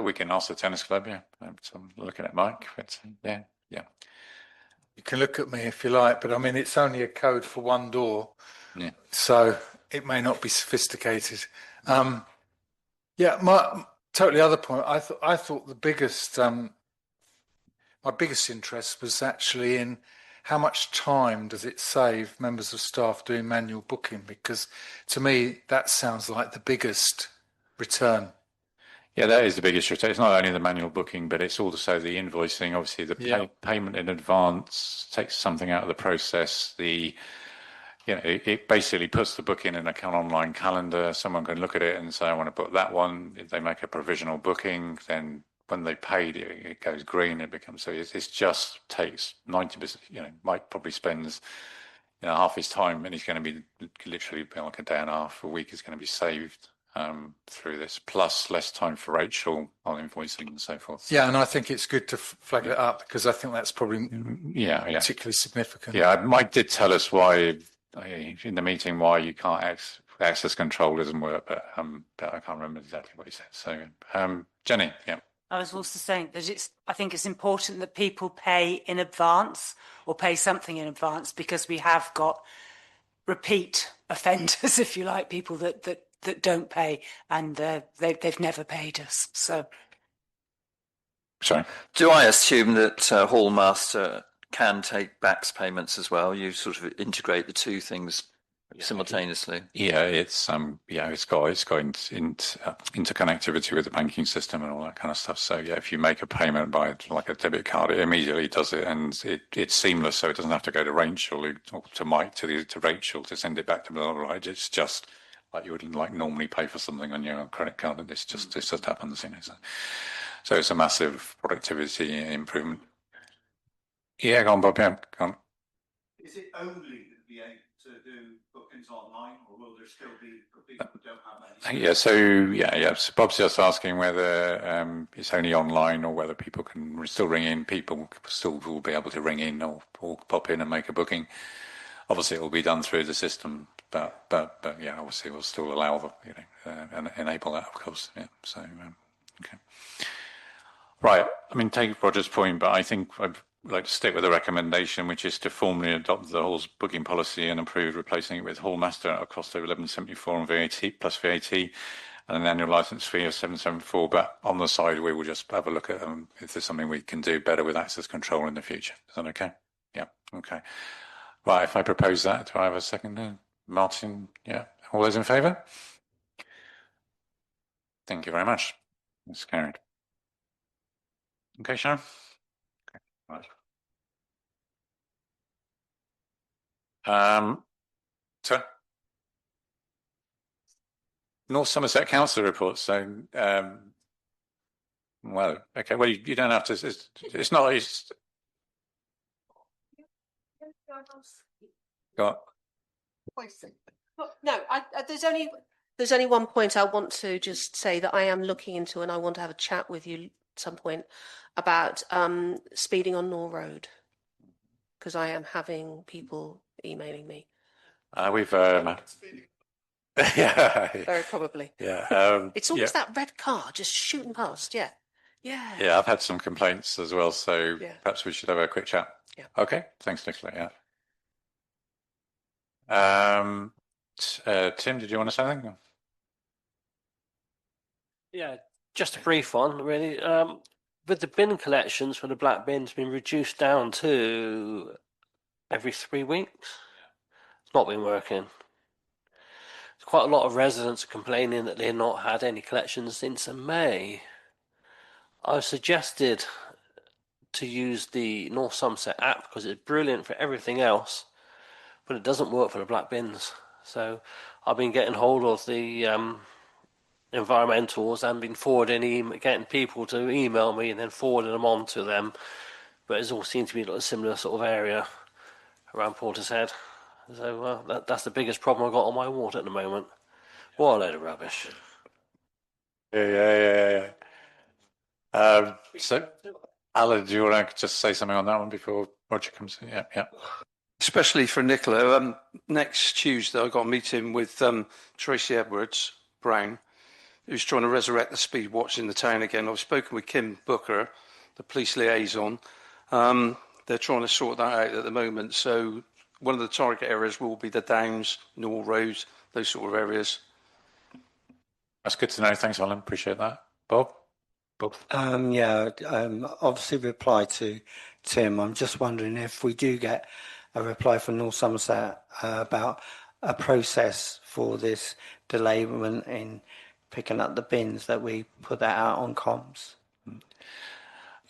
Speaker 1: We can ask the tennis club, yeah. So I'm looking at Mike, but yeah.
Speaker 6: You can look at me if you like, but I mean, it's only a code for one door.
Speaker 1: Yeah.
Speaker 6: So it may not be sophisticated. My totally other point. I thought the biggest, my biggest interest was actually in how much time does it save members of staff doing manual booking? Because to me, that sounds like the biggest return.
Speaker 1: Yeah, that is the biggest return. It's not only the manual booking, but it's also the invoicing. Obviously, the payment in advance takes something out of the process. It basically puts the booking in an online calendar. Someone can look at it and say, I want to book that one. If they make a provisional booking, then when they paid it goes green. It becomes, so it just takes 90%, Mike probably spends, half his time, and he's going to be literally like a day and a half, a week is going to be saved through this, plus less time for Rachel on invoicing and so forth.
Speaker 6: Yeah, and I think it's good to flag it up because I think that's probably particularly significant.
Speaker 1: Yeah, Mike did tell us why in the meeting why you can't access control doesn't work, but I can't remember exactly what he said. So, Jenny, yeah.
Speaker 15: I was also saying that I think it's important that people pay in advance or pay something in advance, because we have got repeat offenders, if you like, people that don't pay, and they've never paid us. So,
Speaker 1: sorry.
Speaker 4: Do I assume that Hallmaster can take backs payments as well? You sort of integrate the two things simultaneously.
Speaker 1: Yeah, it's got interconnectivity with the banking system and all that kind of stuff. So yeah, if you make a payment by like a debit card, it immediately does it, and it's seamless. So it doesn't have to go to Rachel or to Mike to Rachel to send it back to blah, blah, blah. It's just like you would normally pay for something on your credit card, and this just happens. So it's a massive productivity improvement. Yeah, go on, Bob. Yeah, go on.
Speaker 7: Is it only to be able to do bookings online, or will there still be people who don't have any?
Speaker 1: Yeah, so Bob's just asking whether it's only online or whether people can still ring in. People still will be able to ring in or pop in and make a booking. Obviously, it will be done through the system, but yeah, obviously we'll still allow and enable that, of course. Yeah. So okay, right. I mean, take Roger's point, but I think I'd like to stick with the recommendation, which is to formally adopt the Hall's booking policy and approve replacing it with Hallmaster at a cost of £11.74 on VAT plus VAT and an annual license fee of £7.74. But on the side, we will just have a look at if there's something we can do better with access control in the future. Is that okay? Yeah. Okay. Right. If I propose that, do I have a second? Martin? Yeah. All those in favour? Thank you very much. It's carried. Okay, Sharon? Okay. Right. So North Somerset Council report. So, well, okay. Well, you don't have to. It's not. It's got.
Speaker 2: No, there's only one point I want to just say that I am looking into, and I want to have a chat with you at some point about speeding on Nor Road, because I am having people emailing me.
Speaker 1: We've yeah,
Speaker 2: very probably.
Speaker 1: Yeah,
Speaker 2: it's always that red car just shooting past. Yeah.
Speaker 1: I've had some complaints as well, so perhaps we should have a quick chat.
Speaker 2: Yeah.
Speaker 1: Okay. Thanks, Nicola. Yeah. Tim, did you want to say anything?
Speaker 11: Yeah, just a brief one, really. With the bin collections for the black bins been reduced down to every 3 weeks. It's not been working. quite a lot of residents are complaining that they've not had any collections since May. I've suggested to use the North Somerset app because it's brilliant for everything else, but it doesn't work for the black bins. So I've been getting hold of the environmentals and been getting people to email me and then forwarding them on to them. But it all seems to be like a similar sort of area around Portishead. So that's the biggest problem I've got on my ward at the moment. What a load of rubbish.
Speaker 1: Yeah. So, Alan, do you want to just say something on that one before Roger comes in? Yeah.
Speaker 13: Especially for Nicola. Next Tuesday, I've got a meeting with Tracy Edwards Brown, who's trying to resurrect the speed watch in the town again. I've spoken with Kim Booker, the police liaison. They're trying to sort that out at the moment. So one of the target areas will be the Downs, North Road, those sort of areas.
Speaker 1: That's good to know. Thanks, Alan. Appreciate that. Bob?
Speaker 3: Obviously reply to Tim. I'm just wondering if we do get a reply from North Somerset about a process for this delayment in picking up the bins, that we put that out on comms.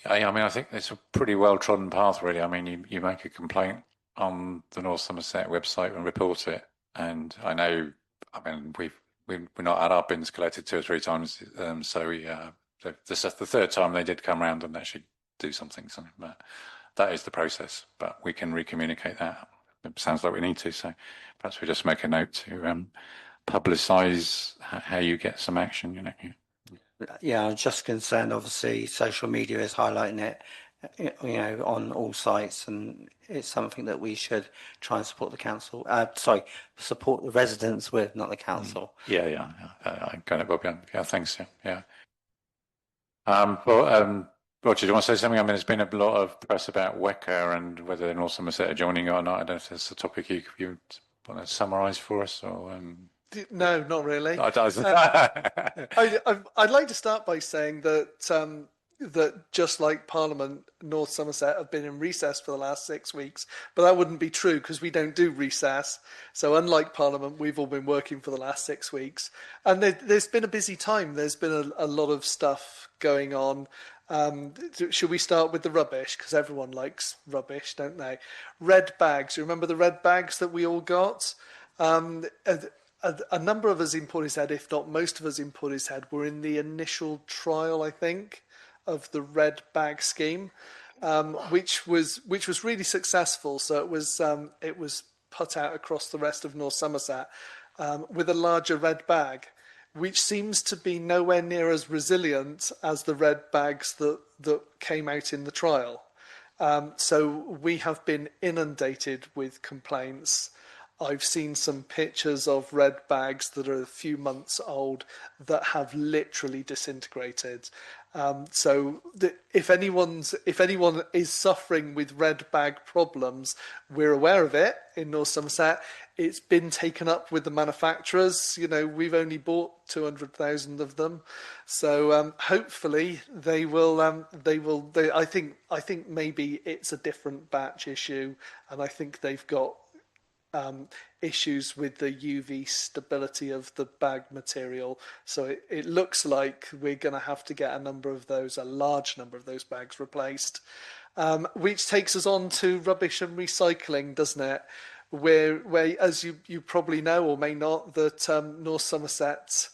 Speaker 1: Yeah, I mean, I think it's a pretty well-trodden path, really. I mean, you make a complaint on the North Somerset website and report it. And I know, I mean, we've not had our bins collected 2 or 3 times. So this is the 3rd time they did come round and actually do something. But that is the process. But we can recommunicate that. It sounds like we need to. So perhaps we just make a note to publicise how you get some action. You know.
Speaker 3: Yeah, I'm just concerned. Obviously, social media is highlighting it, on all sites, and it's something that we should try and support the council. Support the residents with, not the council.
Speaker 1: Yeah. I got it, Bob. Yeah, thanks. Yeah. Roger, do you want to say something? I mean, there's been a lot of press about WECA and whether North Somerset are joining or not. I don't know if that's a topic you want to summarise for us, or.
Speaker 12: No, not really.
Speaker 1: I'd
Speaker 12: like to start by saying that that just like Parliament, North Somerset have been in recess for the last 6 weeks, but that wouldn't be true because we don't do recess. So unlike Parliament, we've all been working for the last 6 weeks, and there's been a busy time. There's been a lot of stuff going on. Should we start with the rubbish? Because everyone likes rubbish, don't they? Red bags. You remember the red bags that we all got? A number of us in Portishead, if not most of us in Portishead, were in the initial trial, I think, of the red bag scheme, which was really successful. So it was put out across the rest of North Somerset with a larger red bag, which seems to be nowhere near as resilient as the red bags that came out in the trial. So we have been inundated with complaints. I've seen some pictures of red bags that are a few months old that have literally disintegrated. If anyone is suffering with red bag problems, we're aware of it in North Somerset. It's been taken up with the manufacturers. We've only bought 200,000 of them, so hopefully they will. I think maybe it's a different batch issue, and I think they've got issues with the UV stability of the bag material. So it looks like we're going to have to get a large number of those bags replaced, which takes us on to rubbish and recycling, doesn't it? Where as you probably know or may not, that North Somerset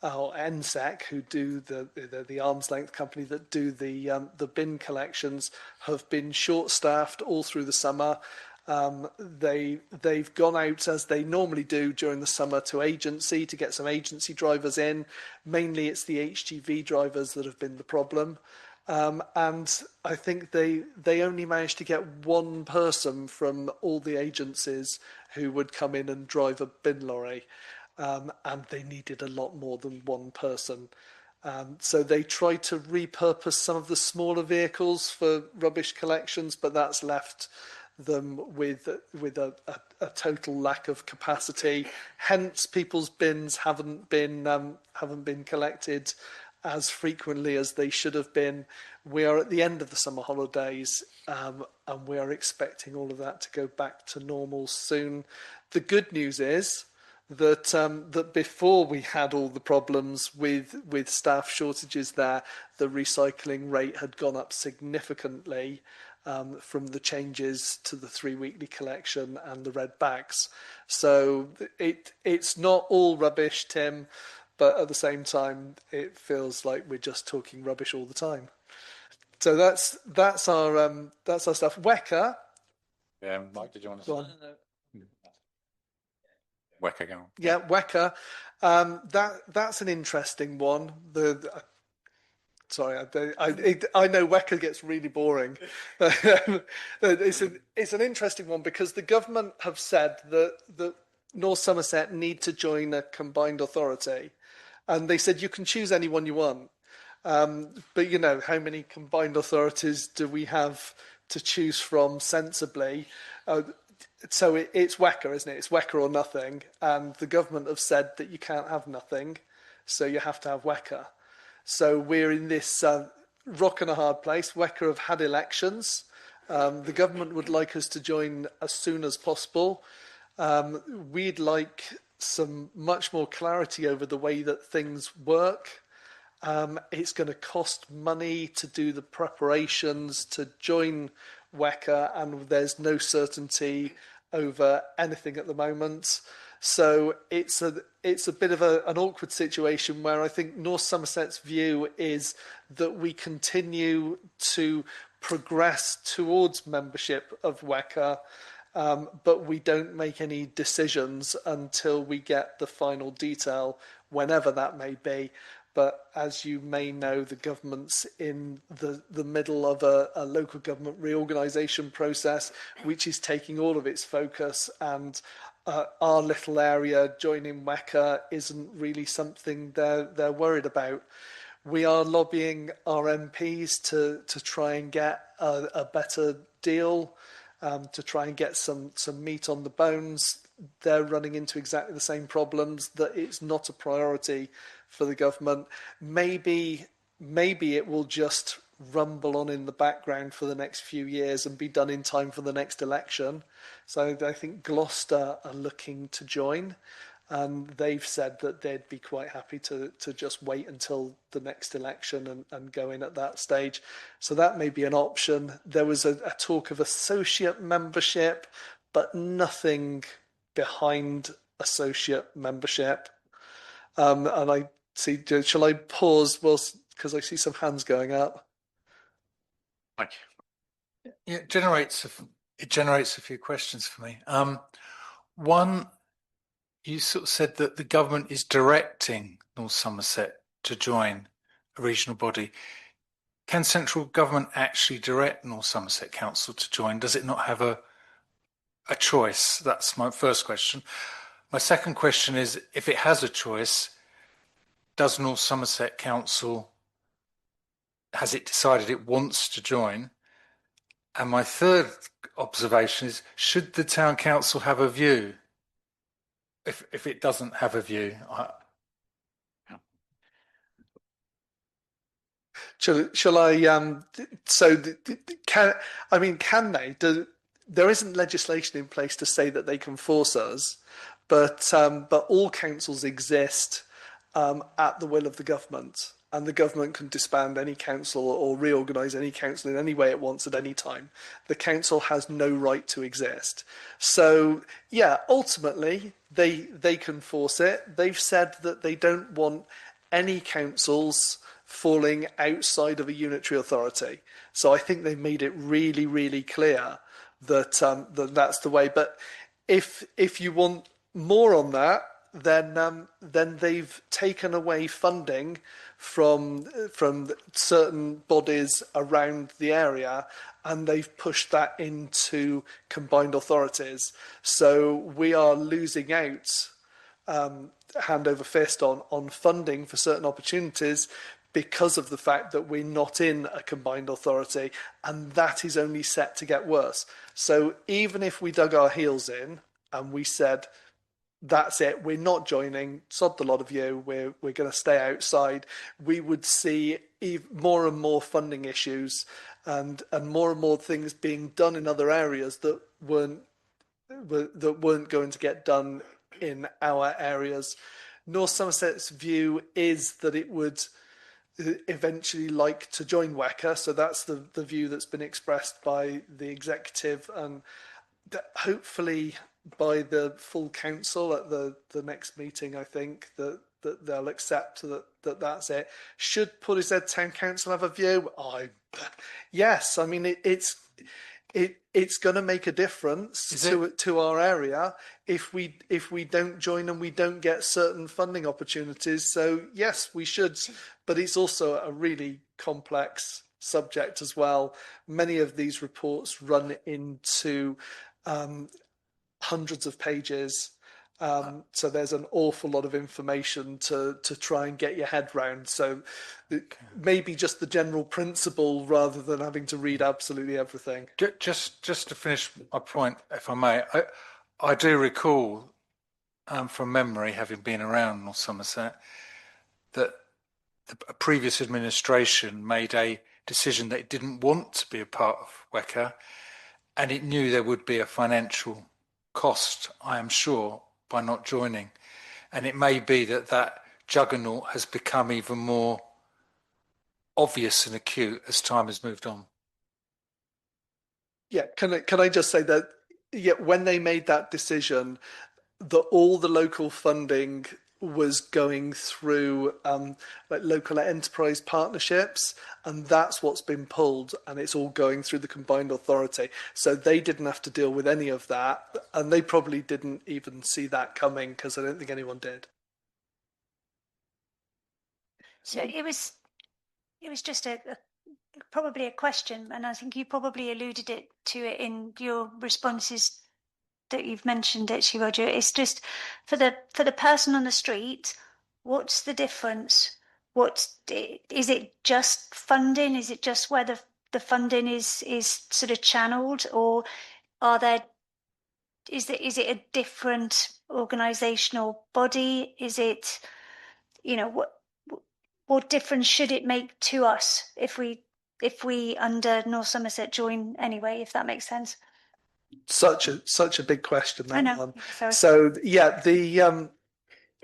Speaker 12: or NSEC, who do the arm's length company that do the bin collections, have been short-staffed all through the summer. They've gone out, as they normally do during the summer, to agency to get some agency drivers in. Mainly it's the HGV drivers that have been the problem. And I think they only managed to get one person from all the agencies who would come in and drive a bin lorry. And they needed a lot more than one person. So they tried to repurpose some of the smaller vehicles for rubbish collections, but that's left them with a total lack of capacity. Hence, people's bins haven't been collected as frequently as they should have been. We are at the end of the summer holidays, and we are expecting all of that to go back to normal soon. The good news is that that before we had all the problems with staff shortages there, the recycling rate had gone up significantly from the changes to the 3 weekly collection and the red bags. So it's not all rubbish, Tim, but at the same time, it feels like we're just talking rubbish all the time. So that's our stuff. Weka.
Speaker 1: Yeah, Mike, did you want to
Speaker 12: Go on.
Speaker 1: Weka, go on.
Speaker 12: Yeah, Weka. That's an interesting one. Sorry, I know Weka gets really boring. It's an interesting one because the government have said that North Somerset need to join a combined authority, and they said you can choose anyone you want. But you know, how many combined authorities do we have to choose from sensibly? So it's Weka, isn't it? It's Weka or nothing. And the government have said that you can't have nothing, so you have to have Weka. So we're in this rock and a hard place. Weka have had elections. The government would like us to join as soon as possible. We'd like some much more clarity over the way that things work. It's going to cost money to do the preparations to join Weka, and there's no certainty over anything at the moment. So it's a bit of an awkward situation where I think North Somerset's view is that we continue to progress towards membership of Weka, but we don't make any decisions until we get the final detail, whenever that may be. But as you may know, the government's in the middle of a local government reorganisation process, which is taking all of its focus, and our little area joining Weka isn't really something they're worried about. We are lobbying our MPs to try and get a better deal, to try and get some meat on the bones. They're running into exactly the same problems, that it's not a priority for the government. Maybe it will just rumble on in the background for the next few years and be done in time for the next election. So I think Gloucester are looking to join, and they've said that they'd be quite happy to just wait until the next election and go in at that stage. So that may be an option. There was a talk of associate membership, but nothing behind associate membership. And I see, shall I pause because I see some hands going up?
Speaker 1: Mike.
Speaker 6: Yeah, it generates a few questions for me. One, you sort of said that the government is directing North Somerset to join a regional body. Can central government actually direct North Somerset Council to join? Does it not have a choice? That's my first question. My second question is, if it has a choice, does North Somerset Council, has it decided it wants to join? And my third observation is, should the town council have a view? If it doesn't have a view,
Speaker 12: Shall I? Can they? There isn't legislation in place to say that they can force us, but all councils exist at the will of the government, and the government can disband any council or reorganise any council in any way it wants at any time. The council has no right to exist. So yeah, ultimately they can force it. They've said that they don't want any councils falling outside of a unitary authority. So I think they've made it really, really clear that that's the way. But if you want more on that, then they've taken away funding from certain bodies around the area, and they've pushed that into combined authorities. So we are losing out hand over fist on funding for certain opportunities because of the fact that we're not in a combined authority, and that is only set to get worse. So even if we dug our heels in and we said, that's it, we're not joining, sod the lot of you, we're going to stay outside, we would see more and more funding issues and more things being done in other areas that weren't going to get done in our areas. North Somerset's view is that it would eventually like to join WECA, so that's the view that's been expressed by the executive, and hopefully by the full council at the next meeting, I think that they'll accept that that's it. Should Portishead Town Council have a view? Yes, I mean it's going to make a difference to our area if we don't join and we don't get certain funding opportunities. So yes, we should, but it's also a really complex subject as well. Many of these reports run into hundreds of pages. So there's an awful lot of information to try and get your head round. So maybe just the general principle rather than having to read absolutely everything.
Speaker 6: Just to finish my point, if I may, I do recall from memory, having been around North Somerset, that the previous administration made a decision that it didn't want to be a part of WECA, and it knew there would be a financial cost, I am sure, by not joining. And it may be that juggernaut has become even more obvious and acute as time has moved on.
Speaker 12: Yeah, can I just say that when they made that decision, that all the local funding was going through like local enterprise partnerships, and that's what's been pulled, and it's all going through the combined authority. So they didn't have to deal with any of that, and they probably didn't even see that coming, because I don't think anyone did.
Speaker 9: So it was just probably a question, and I think you probably alluded to it in your responses that you've mentioned, actually, Roger. It's just for the person on the street, what's the difference? Is it just funding? Is it just where the funding is sort of channeled, or is it a different organisational body? Is it, what difference should it make to us if we under North Somerset join anyway, if that makes sense?
Speaker 12: Such a big question, that
Speaker 9: I know.
Speaker 12: one.
Speaker 9: Sorry.
Speaker 12: So yeah,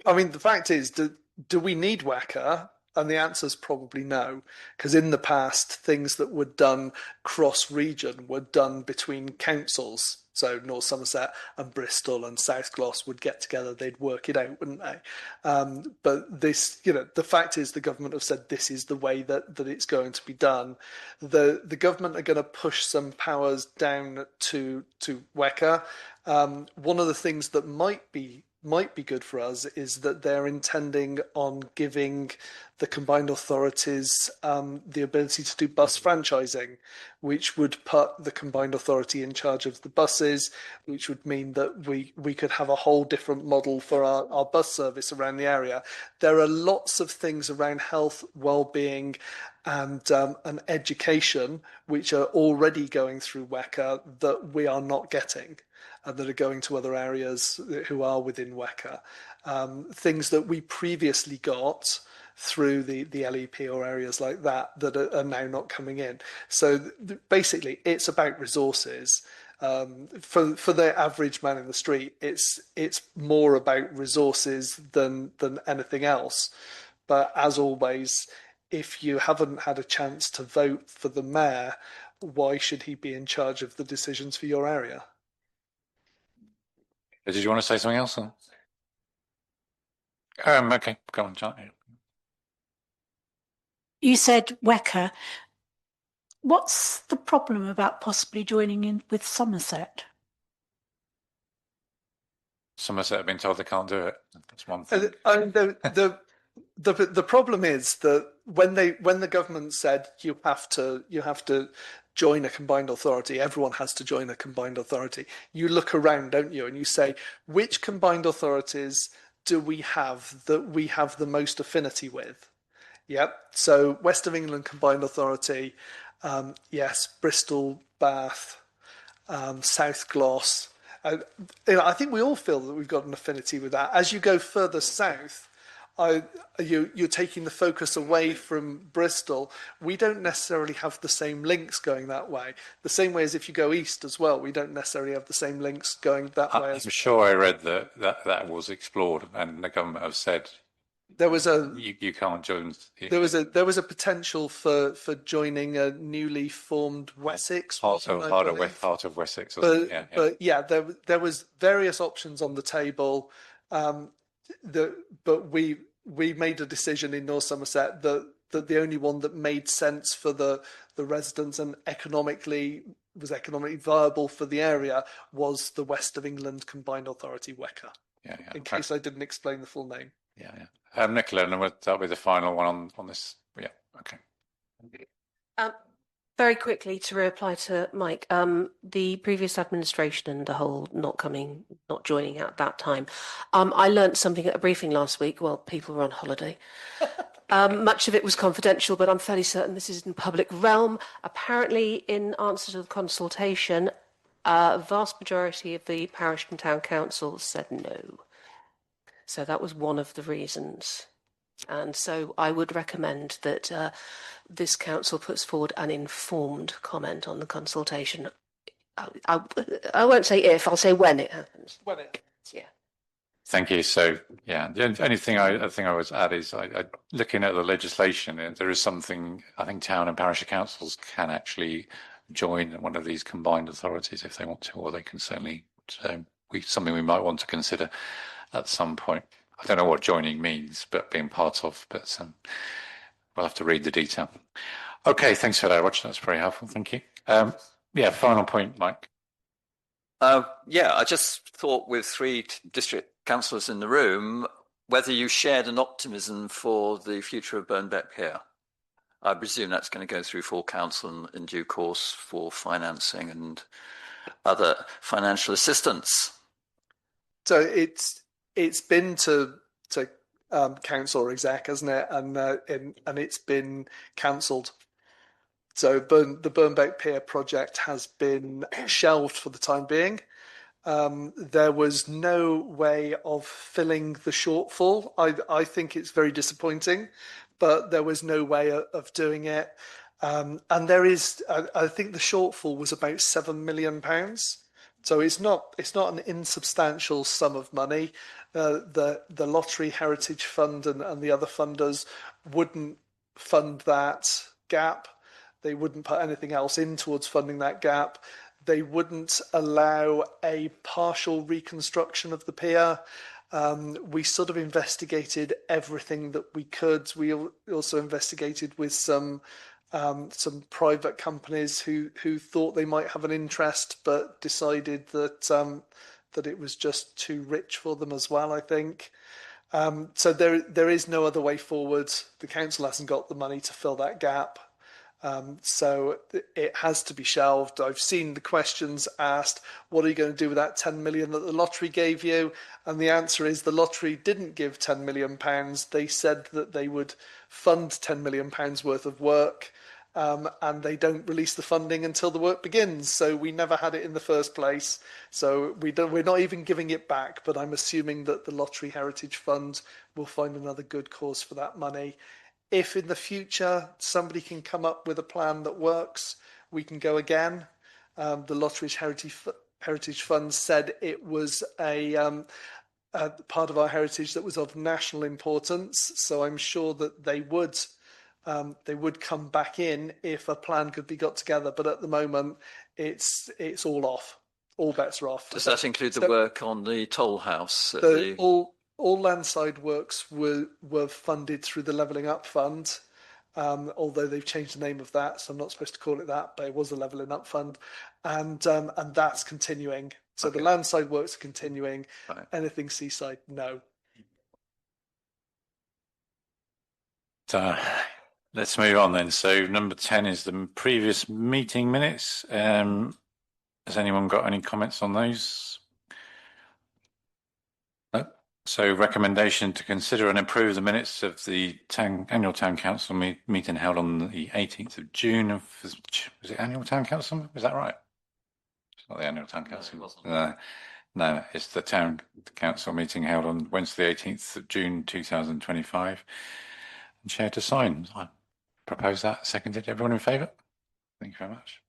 Speaker 12: I mean, the fact is, do we need WECA? And the answer is probably no, because in the past, things that were done cross-region were done between councils. So North Somerset and Bristol and South Gloss would get together, they'd work it out, wouldn't they? But this, the fact is the government have said this is the way that it's going to be done. The government are going to push some powers down to WECA. One of the things that might be good for us is that they're intending on giving the combined authorities the ability to do bus franchising, which would put the combined authority in charge of the buses, which would mean that we could have a whole different model for our bus service around the area. There are lots of things around health, well-being, and education, which are already going through WECA that we are not getting, and that are going to other areas who are within WECA. Things that we previously got through the LEP or areas like that are now not coming in. So basically, it's about resources. For the average man in the street, it's more about resources than anything else. But as always, if you haven't had a chance to vote for the mayor, why should he be in charge of the decisions for your area?
Speaker 1: Did you want to say something else? Okay, go on, John.
Speaker 5: You said WECA. What's the problem about possibly joining in with Somerset?
Speaker 1: Somerset have been told they can't do it. That's one thing.
Speaker 12: The problem is that when the government said you have to join a combined authority, everyone has to join a combined authority. You look around, don't you, and you say, which combined authorities do we have that we have the most affinity with? Yep. So West of England Combined Authority, yes, Bristol, Bath, South Gloss. I think we all feel that we've got an affinity with that. As you go further south, you're taking the focus away from Bristol. We don't necessarily have the same links going that way. The same way as if you go east as well, we don't necessarily have the same links going that way.
Speaker 1: I'm sure I read that was explored, and the government have said
Speaker 12: there was
Speaker 1: you can't join.
Speaker 12: There was a potential for joining a newly formed Wessex.
Speaker 1: Part of Wessex.
Speaker 12: But there was various options on the table. But we made a decision in North Somerset that the only one that made sense for the residents and was economically viable for the area was the West of England Combined Authority, WECA. In case I didn't explain the full name.
Speaker 1: Nicola, and that'll be the final one on this. Yeah, okay.
Speaker 2: Very quickly to reply to Mike, the previous administration and the whole not joining at that time. I learnt something at a briefing last week while people were on holiday. Much of it was confidential, but I'm fairly certain this is in public realm. Apparently, in answer to the consultation, a vast majority of the parish and town councils said no. So that was one of the reasons. And so I would recommend that this council puts forward an informed comment on the consultation. I won't say if, I'll say when it happens.
Speaker 12: When it happens.
Speaker 2: Yeah.
Speaker 1: Thank you. So, the only thing I think I would add is looking at the legislation, there is something I think town and parish councils can actually join one of these combined authorities if they want to, or they can certainly, something we might want to consider at some point. I don't know what joining means, but being part of, but we'll have to read the detail. Okay, thanks for that, Roger. That's very helpful. Thank you. Final point, Mike.
Speaker 4: I just thought with 3 district councillors in the room, whether you shared an optimism for the future of Burnbeck Pier. I presume that's going to go through full council in due course for financing and other financial assistance.
Speaker 12: So it's been to council or exec, hasn't it? And it's been cancelled. So the Burnbeck Pier project has been shelved for the time being. There was no way of filling the shortfall. I think it's very disappointing, but there was no way of doing it. And there is, I think the shortfall was about £7 million. So it's not an insubstantial sum of money. The Lottery Heritage Fund and the other funders wouldn't fund that gap. They wouldn't put anything else in towards funding that gap. They wouldn't allow a partial reconstruction of the pier. We sort of investigated everything that we could. We also investigated with some private companies who thought they might have an interest, but decided that it was just too rich for them as well, I think. So there is no other way forward. The council hasn't got the money to fill that gap. So it has to be shelved. I've seen the questions asked, what are you going to do with that 10 million that the lottery gave you? And the answer is the lottery didn't give £10 million. They said that they would fund £10 million worth of work. And they don't release the funding until the work begins. So we never had it in the first place. So we're not even giving it back, but I'm assuming that the Lottery Heritage Fund will find another good cause for that money. If in the future somebody can come up with a plan that works, we can go again. The Lottery Heritage Fund said it was a part of our heritage that was of national importance. So I'm sure that they would come back in if a plan could be got together. But at the moment, it's all off. All bets are off.
Speaker 4: Does that include the work on the toll house?
Speaker 12: All landside works were funded through the Levelling Up Fund, although they've changed the name of that, so I'm not supposed to call it that, but it was the Levelling Up Fund, and that's continuing. So the landside works are continuing. Right. Anything seaside, no.
Speaker 1: Let's move on then. So number 10 is the previous meeting minutes. Has anyone got any comments on those? No. So recommendation to consider and approve the minutes of the annual town council meeting held on the 18th of June. Was it annual town council? Is that right? It's not the annual town council.
Speaker 4: No, it wasn't.
Speaker 1: No, it's the town council meeting held on Wednesday, 18th of June 2025. And chair to sign. I propose that. Seconded. Everyone in favour? Thank you very much.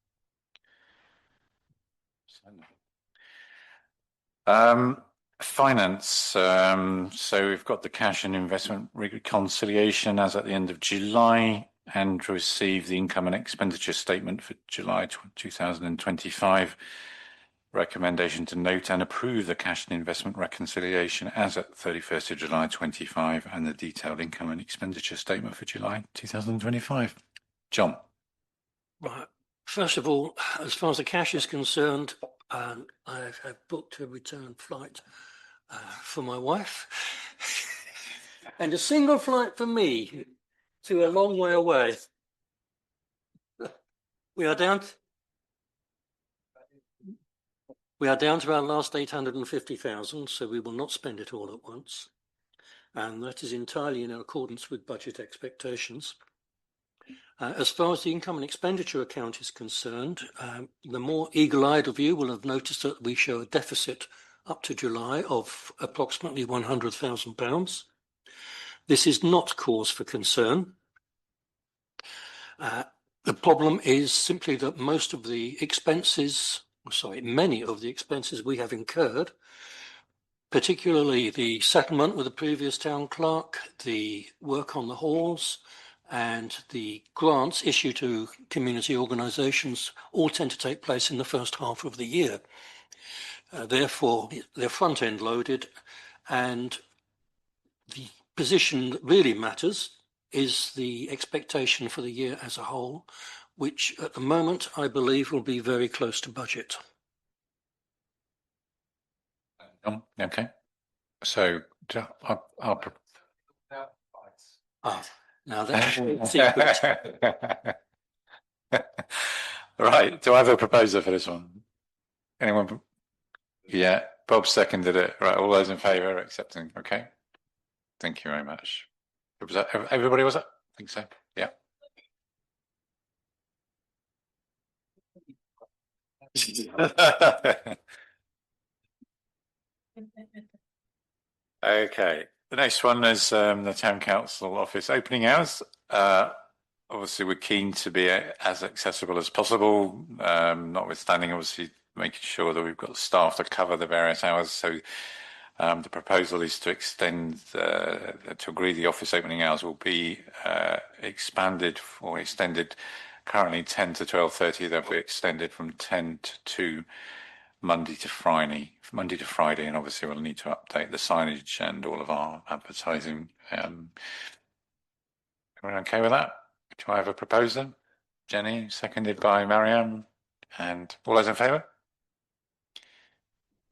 Speaker 1: Finance. So we've got the cash and investment reconciliation as at the end of July, and received the income and expenditure statement for July 2025. Recommendation to note and approve the cash and investment reconciliation as at 31st of July 25, and the detailed income and expenditure statement for July 2025. John.
Speaker 14: Right. First of all, as far as the cash is concerned, I have booked a return flight for my wife and a single flight for me to a long way away. We are down to our last 850,000, so we will not spend it all at once. And that is entirely in accordance with budget expectations. As far as the income and expenditure account is concerned, the more eagle-eyed of you will have noticed that we show a deficit up to July of approximately £100,000. This is not cause for concern. The problem is simply that many of the expenses we have incurred, particularly the settlement with the previous town clerk, the work on the halls, and the grants issued to community organisations, all tend to take place in the first half of the year. Therefore, they're front-end loaded, and the position that really matters is the expectation for the year as a whole, which at the moment I believe will be very close to budget.
Speaker 1: Okay. So I'll
Speaker 14: now that's a secret.
Speaker 1: Right. Do I have a proposer for this one? Anyone? Yeah. Bob seconded it. Right. All those in favour accepting. Okay. Thank you very much. Was that everybody? Was it? I think so. Yeah. Okay. The next one is the town council office opening hours. Obviously, we're keen to be as accessible as possible, notwithstanding obviously making sure that we've got staff to cover the various hours. So the proposal is to extend, to agree the office opening hours will be expanded or extended. Currently 10 to 12:30, they'll be extended from 10 to 2 Monday to Friday, and obviously we'll need to update the signage and all of our advertising. Everyone okay with that? Do I have a proposer? Jenny, seconded by Marianne, and all those in favour?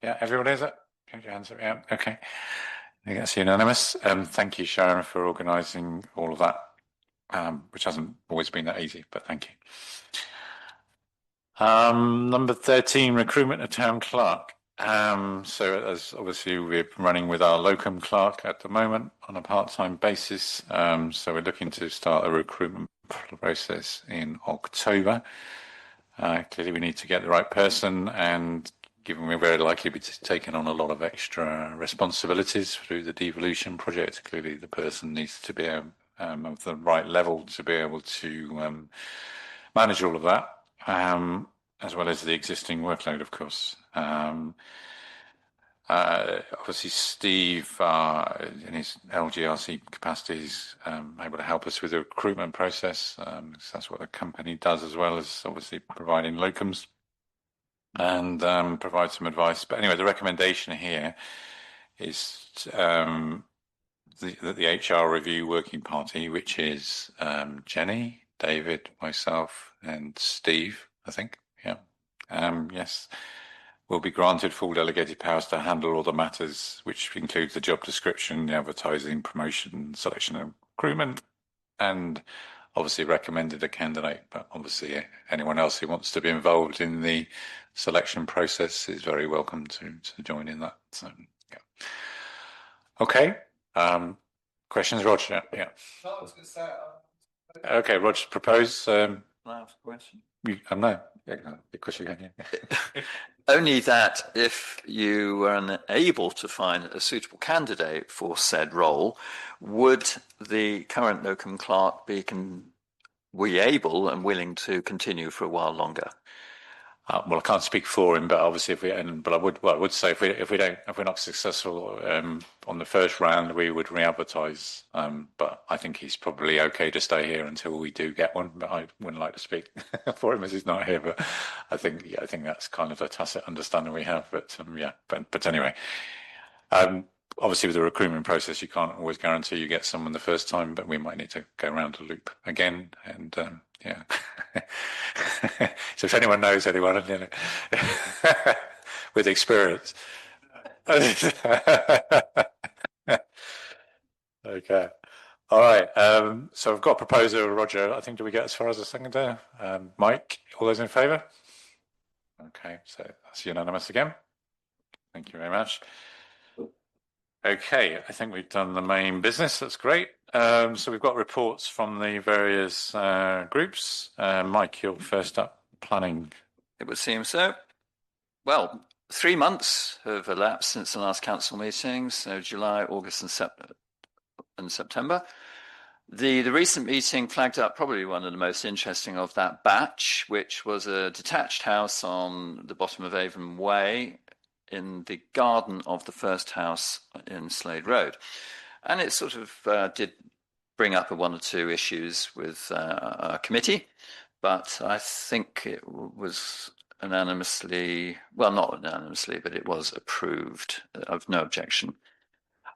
Speaker 1: Yeah, everybody is it? Change your hands up. Yeah, okay. I think that's unanimous. Thank you, Sharon, for organising all of that, which hasn't always been that easy, but thank you. Number 13, recruitment of town clerk. So as obviously we're running with our locum clerk at the moment on a part-time basis. So we're looking to start a recruitment process in October. Clearly we need to get the right person, and given we're very likely to be taking on a lot of extra responsibilities through the devolution project, clearly the person needs to be of the right level to be able to manage all of that. As well as the existing workload, of course. Obviously, Steve, in his LGRC capacity, is able to help us with the recruitment process. That's what the company does, as well as obviously providing locums and provide some advice. But anyway, the recommendation here is the HR review working party, which is Jenny, David, myself, and Steve, I think. Yeah. Yes. Will be granted full delegated powers to handle all the matters, which includes the job description, the advertising, promotion, selection and recruitment, and obviously recommended a candidate. But obviously anyone else who wants to be involved in the selection process is very welcome to join in that. So, yeah. Okay. Questions, Roger? Yeah.
Speaker 6: I was going to say,
Speaker 1: okay, Roger, propose.
Speaker 4: Can I ask a question?
Speaker 1: No. Yeah, of course you can. Yeah.
Speaker 4: Only that if you were unable to find a suitable candidate for said role, would the current locum clerk be able and willing to continue for a while longer?
Speaker 1: Well, I can't speak for him, but obviously, but I would say if we're not successful on the first round, we would re-advertise. But I think he's probably okay to stay here until we do get one. But I wouldn't like to speak for him as he's not here. But I think that's kind of a tacit understanding we have. But but anyway, obviously with the recruitment process, you can't always guarantee you get someone the first time. But we might need to go around the loop again and. Yeah. So if anyone knows anyone, with experience. Okay. All right. So I've got a proposer, Roger. I think, do we get as far as a second there? Mike, all those in favour? Okay. So that's unanimous again. Thank you very much. Okay, I think we've done the main business. That's great. So we've got reports from the various groups. Mike, you're first up. Planning.
Speaker 4: It would seem so. Well, 3 months have elapsed since the last council meeting, so July, August and September. The recent meeting flagged up probably one of the most interesting of that batch, which was a detached house on the bottom of Avon Way, in the garden of the first house in Slade Road. And it sort of did bring up one or two issues with our committee, but I think it was unanimously, well, not unanimously, but it was approved. I've no objection.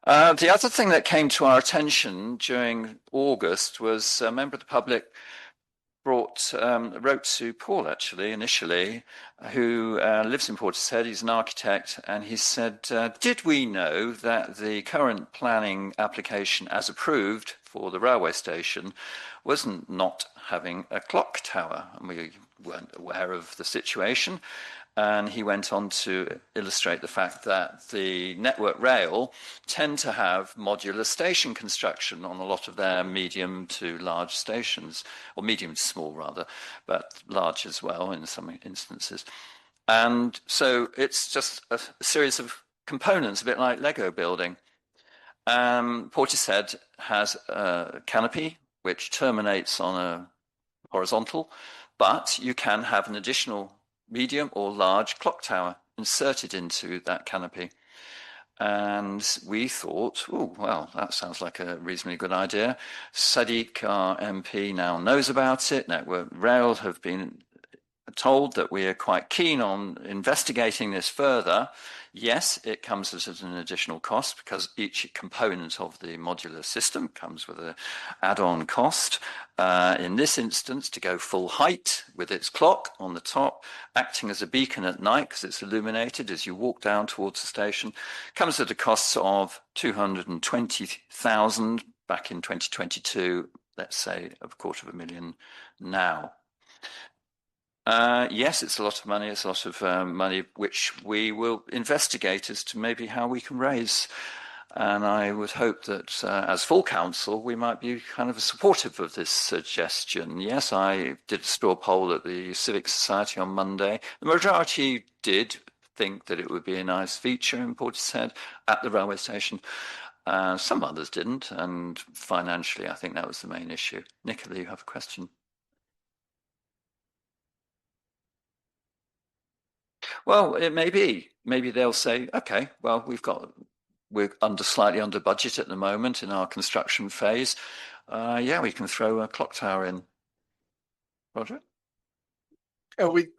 Speaker 4: The other thing that came to our attention during August was a member of the public wrote to Paul, actually, initially, who lives in Portishead. He's an architect, and he said, did we know that the current planning application as approved for the railway station was not having a clock tower? And we weren't aware of the situation. And he went on to illustrate the fact that the Network Rail tend to have modular station construction on a lot of their medium to large stations, or medium to small rather, but large as well in some instances. And so it's just a series of components, a bit like Lego building. Portishead has a canopy which terminates on a horizontal, but you can have an additional medium or large clock tower inserted into that canopy. And we thought, oh, well, that sounds like a reasonably good idea. Sadiq, our MP, now knows about it. Network Rail have been told that we are quite keen on investigating this further. Yes, it comes as an additional cost because each component of the modular system comes with an add-on cost. In this instance, to go full height with its clock on the top, acting as a beacon at night because it's illuminated as you walk down towards the station, comes at a cost of 220,000 back in 2022, let's say a $250,000 now. Yes, it's a lot of money. It's a lot of money which we will investigate as to maybe how we can raise. And I would hope that as full council, we might be kind of supportive of this suggestion. Yes, I did a straw poll at the Civic Society on Monday. The majority did think that it would be a nice feature in Portishead at the railway station. Some others didn't. And financially, I think that was the main issue. Nicola, you have a question? Well, it may be. Maybe they'll say, okay, well, we're slightly under budget at the moment in our construction phase. Yeah, we can throw a clock tower in. Roger?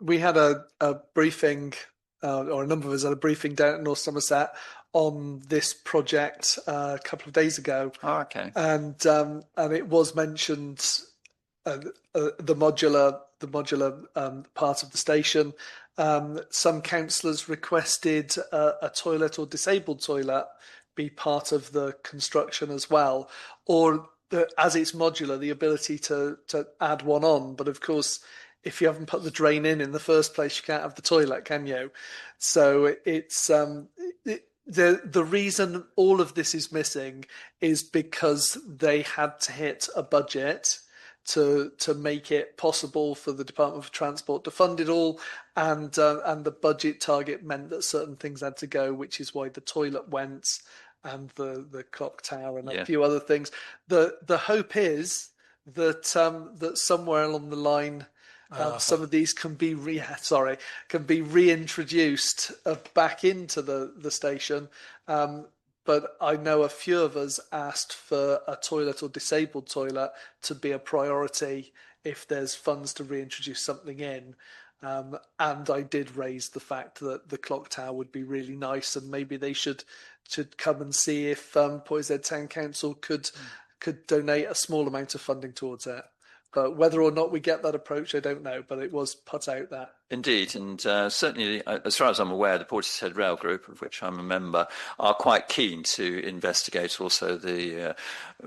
Speaker 12: We had a briefing, or a number of us had a briefing down at North Somerset on this project a couple of days ago.
Speaker 4: Oh, okay.
Speaker 12: And it was mentioned the modular part of the station. Some councillors requested a toilet or disabled toilet be part of the construction as well, or as it's modular, the ability to add one on. But of course, if you haven't put the drain in the first place, you can't have the toilet, can you? So it's the reason all of this is missing is because they had to hit a budget to make it possible for the Department for Transport to fund it all, and the budget target meant that certain things had to go, which is why the toilet went, and the clock tower and a few other things. The hope is that that somewhere along the line, some of these can be reintroduced back into the station. But I know a few of us asked for a toilet or disabled toilet to be a priority if there's funds to reintroduce something in. And I did raise the fact that the clock tower would be really nice, and maybe they should come and see if Portishead Town Council could donate a small amount of funding towards it. But whether or not we get that approach, I don't know. But it was put out there.
Speaker 4: Indeed, and certainly, as far as I'm aware, the Portishead Rail Group, of which I'm a member, are quite keen to investigate also the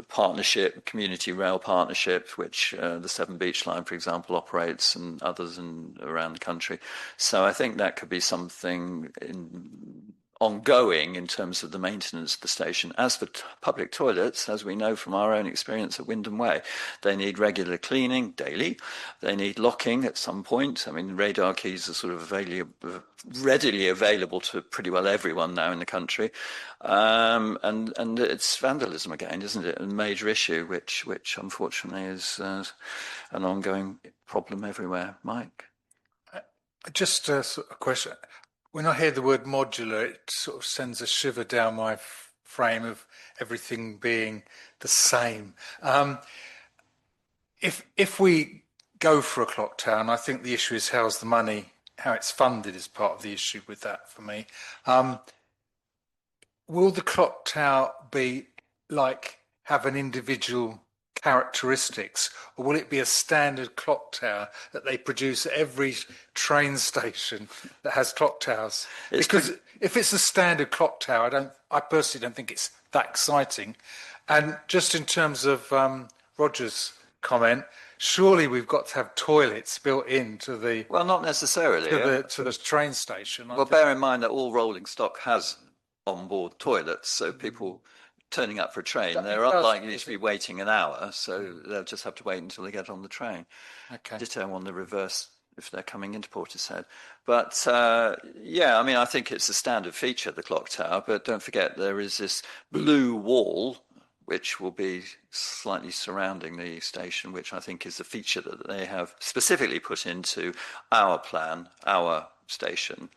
Speaker 4: partnership, community rail partnership, which the Severn Beach Line, for example, operates, and others around the country. So I think that could be something ongoing in terms of the maintenance of the station. As for public toilets, as we know from our own experience at Wyndham Way, they need regular cleaning daily. They need locking at some point. I mean, radar keys are sort of readily available to pretty well everyone now in the country. And it's vandalism again, isn't it? A major issue, which unfortunately is an ongoing problem everywhere. Mike?
Speaker 6: Just a question. When I hear the word modular, it sort of sends a shiver down my frame of everything being the same. If we go for a clock tower, and I think the issue is how it's funded is part of the issue with that for me. Will the clock tower have an individual characteristics, or will it be a standard clock tower that they produce at every train station that has clock towers? Because if it's a standard clock tower, I personally don't think it's that exciting. And just in terms of Roger's comment, surely we've got to have toilets built into the
Speaker 4: not necessarily
Speaker 6: to the train station.
Speaker 4: Well, bear in mind that all rolling stock has onboard toilets, so people turning up for a train, they're unlikely to be waiting an hour, so they'll just have to wait until they get on the train.
Speaker 6: Okay.
Speaker 4: Ditto on the reverse if they're coming into Portishead. But I mean, I think it's a standard feature, the clock tower, but don't forget there is this blue wall which will be slightly surrounding the station, which I think is a feature that they have specifically put into our plan, our station.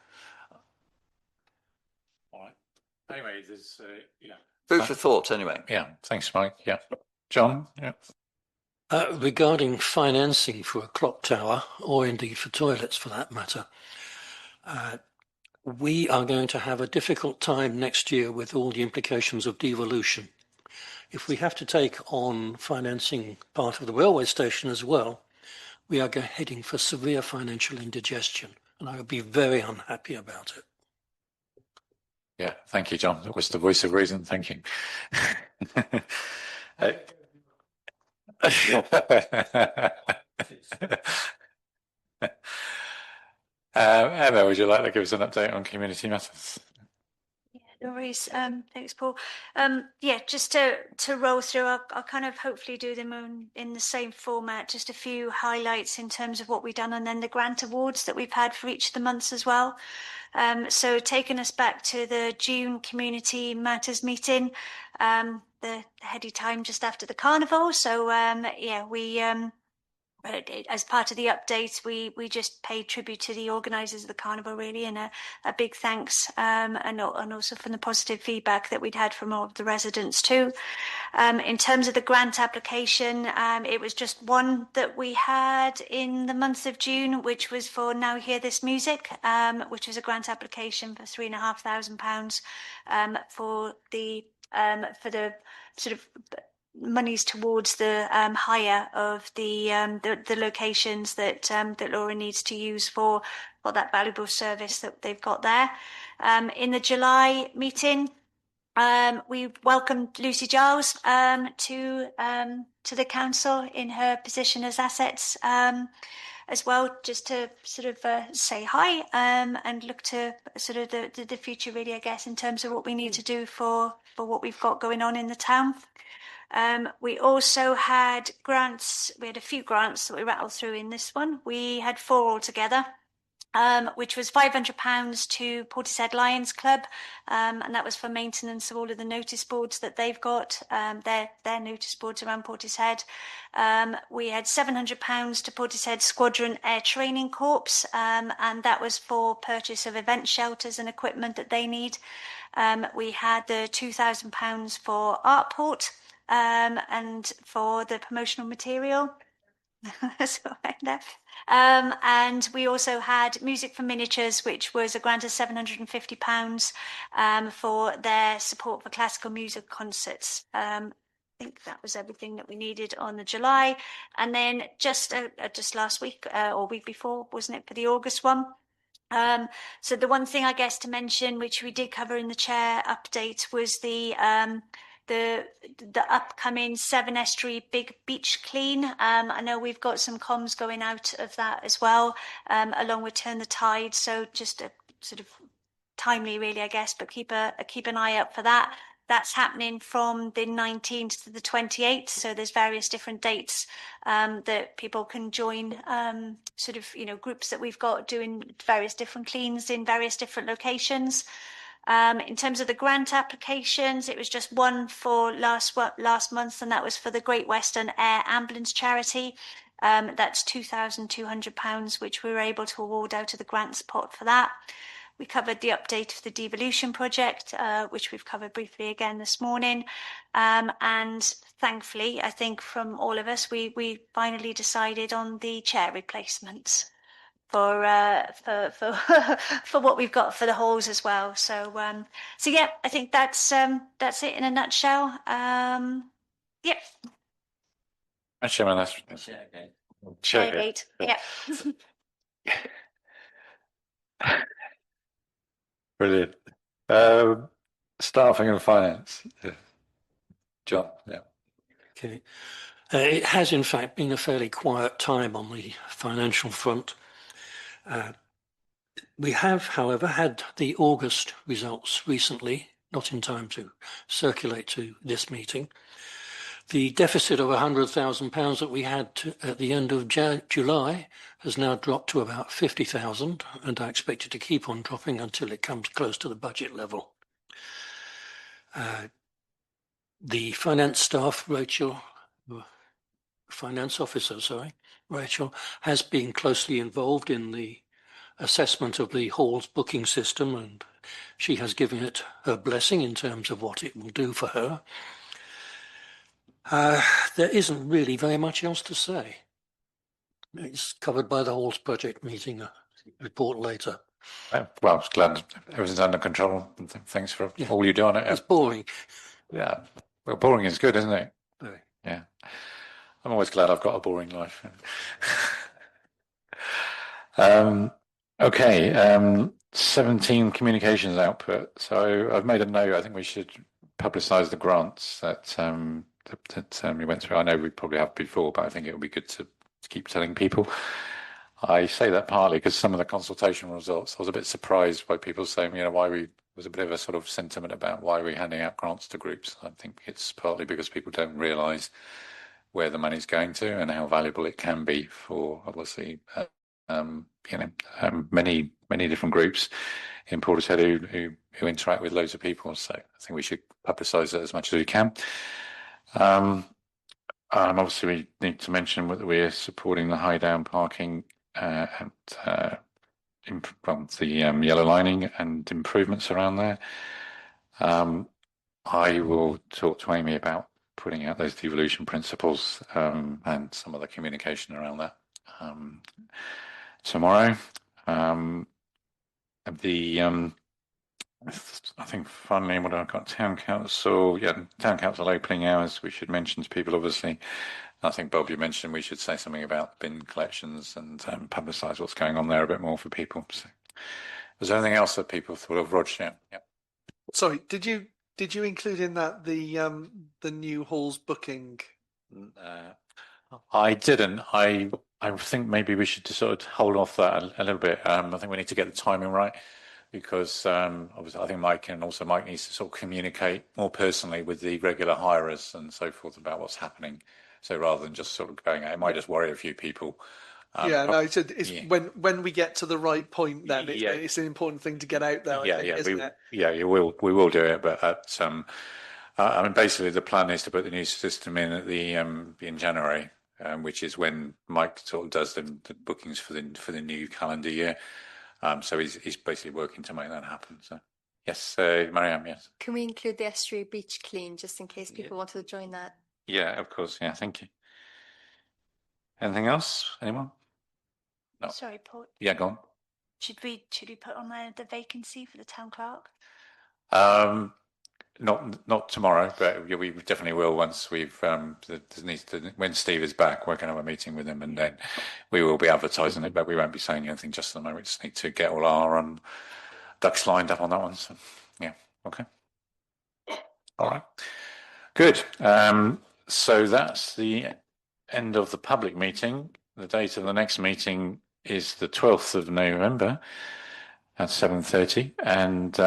Speaker 1: All right. Anyway, there's
Speaker 4: Food for thought, anyway.
Speaker 1: Yeah, thanks, Mike. Yeah. John? Yeah.
Speaker 14: Regarding financing for a clock tower, or indeed for toilets for that matter, we are going to have a difficult time next year with all the implications of devolution. If we have to take on financing part of the railway station as well, we are heading for severe financial indigestion, and I would be very unhappy about it.
Speaker 1: Yeah, thank you, John. That was the voice of reason. Thank you. Emma, would you like to give us an update on community matters?
Speaker 9: No worries. Thanks, Paul. Just to roll through, I'll kind of hopefully do them in the same format, just a few highlights in terms of what we've done, and then the grant awards that we've had for each of the months as well. So taking us back to the June Community Matters meeting, the heady time just after the carnival. So we as part of the update, we just paid tribute to the organisers of the carnival, really, and a big thanks, and also from the positive feedback that we'd had from all of the residents too. In terms of the grant application, it was just one that we had in the month of June, which was for Now Hear This Music, which was a grant application for £3,500 for the sort of monies towards the hire of the locations that Laura needs to use for that valuable service that they've got there. In the July meeting, we welcomed Lucy Giles to the council in her position as assets as well, just to sort of say hi and look to sort of the future, really, I guess, in terms of what we need to do for what we've got going on in the town. We also had grants. We had a few grants that we rattled through in this one. We had 4 altogether. Which was £500 to Portishead Lions Club, and that was for maintenance of all of the notice boards that they've got, their notice boards around Portishead. We had £700 to Portishead Squadron Air Training Corps, and that was for purchase of event shelters and equipment that they need. We had the £2,000 for Artport, and for the promotional material. That's all right there. And we also had Music for Miniatures, which was a grant of £750 for their support for classical music concerts. I think that was everything that we needed on the July. And then just last week or week before, wasn't it, for the August one? So the one thing I guess to mention, which we did cover in the chair update, was the upcoming Severn Estuary Big Beach Clean. I know we've got some comms going out of that as well, along with Turn the Tide. So just a sort of timely, really, I guess, but keep an eye out for that. That's happening from the 19th to the 28th. So there's various different dates that people can join, sort of, groups that we've got doing various different cleans in various different locations. In terms of the grant applications, it was just one for last month, and that was for the Great Western Air Ambulance Charity. That's £2,200, which we were able to award out of the grants pot for that. We covered the update of the devolution project, which we've covered briefly again this morning. And thankfully, I think from all of us, we finally decided on the chair replacements for what we've got for the halls as well. So yeah, I think that's it in a nutshell. Yep.
Speaker 1: Chairman, that's
Speaker 9: Chairgate. Yeah.
Speaker 1: Brilliant. Staffing and finance. Yeah. John, yeah.
Speaker 14: Okay. It has, in fact, been a fairly quiet time on the financial front. We have, however, had the August results recently, not in time to circulate to this meeting. The deficit of £100,000 that we had at the end of July has now dropped to about 50,000, and I expect it to keep on dropping until it comes close to the budget level. The finance staff, finance officer, Rachel, has been closely involved in the assessment of the hall's booking system, and she has given it her blessing in terms of what it will do for her. There isn't really very much else to say. It's covered by the Halls project meeting report later.
Speaker 1: Well, I'm glad everything's under control. And thanks for all you do on it.
Speaker 14: It's boring.
Speaker 1: Yeah. Well, boring is good, isn't it?
Speaker 14: Very.
Speaker 1: Yeah. I'm always glad I've got a boring life. Okay. 17 communications output. So I've made a note. I think we should publicise the grants that we went through. I know we probably have before, but I think it would be good to keep telling people. I say that partly because some of the consultation results, I was a bit surprised by people saying, why we was a bit of a sort of sentiment about why we're handing out grants to groups. I think it's partly because people don't realise where the money's going to and how valuable it can be for, obviously, many different groups in Portishead who interact with loads of people. So I think we should publicise it as much as we can. Obviously, we need to mention that we're supporting the high down parking and the yellow lining and improvements around there. I will talk to Amy about putting out those devolution principles and some of the communication around that tomorrow. I think finally, what I've got, town council opening hours. We should mention to people, obviously. I think, Bob, you mentioned we should say something about bin collections and publicise what's going on there a bit more for people. So, was there anything else that people thought of, Roger? Yeah.
Speaker 12: Sorry, did you include in that the new halls booking?
Speaker 1: I didn't. I I think maybe we should just sort of hold off that a little bit. I think we need to get the timing right because obviously I think Mike needs to sort of communicate more personally with the regular hirers and so forth about what's happening. So rather than just sort of going out, it might just worry a few people.
Speaker 12: It's when we get to the right point, then it's an important thing to get out there.
Speaker 1: We will do it, but I mean, basically the plan is to put the new system in at the in January, which is when Mike sort of does the bookings for the new calendar year. So he's basically working to make that happen. So yes, Mariam, yes.
Speaker 16: Can we include the estuary beach clean just in case people wanted to join that?
Speaker 1: Yeah, of course. Yeah, thank you. Anything else? Anyone? No.
Speaker 9: Sorry, Paul.
Speaker 1: Yeah, go on.
Speaker 9: Should we put on there the vacancy for the town clerk?
Speaker 1: Not tomorrow, but we definitely will once we've when Steve is back, we're going to have a meeting with him, and then we will be advertising it, but we won't be saying anything just at the moment. We just need to get all our ducks lined up on that one. So yeah, okay, all right, good. So that's the end of the public meeting. The date of the next meeting is the 12th of November at 7:30, and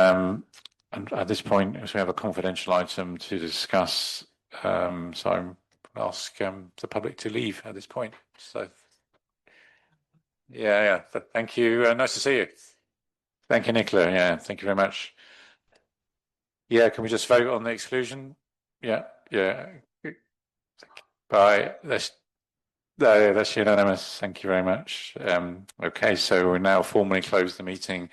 Speaker 1: at this point, as we have a confidential item to discuss, so I ask the public to leave at this point. So, yeah. Thank you. Nice to see you. Thank you, Nicola. Yeah, thank you very much. Yeah, can we just vote on the exclusion? Yeah. Bye. That's unanimous. Thank you very much. Okay, so we now formally close the meeting.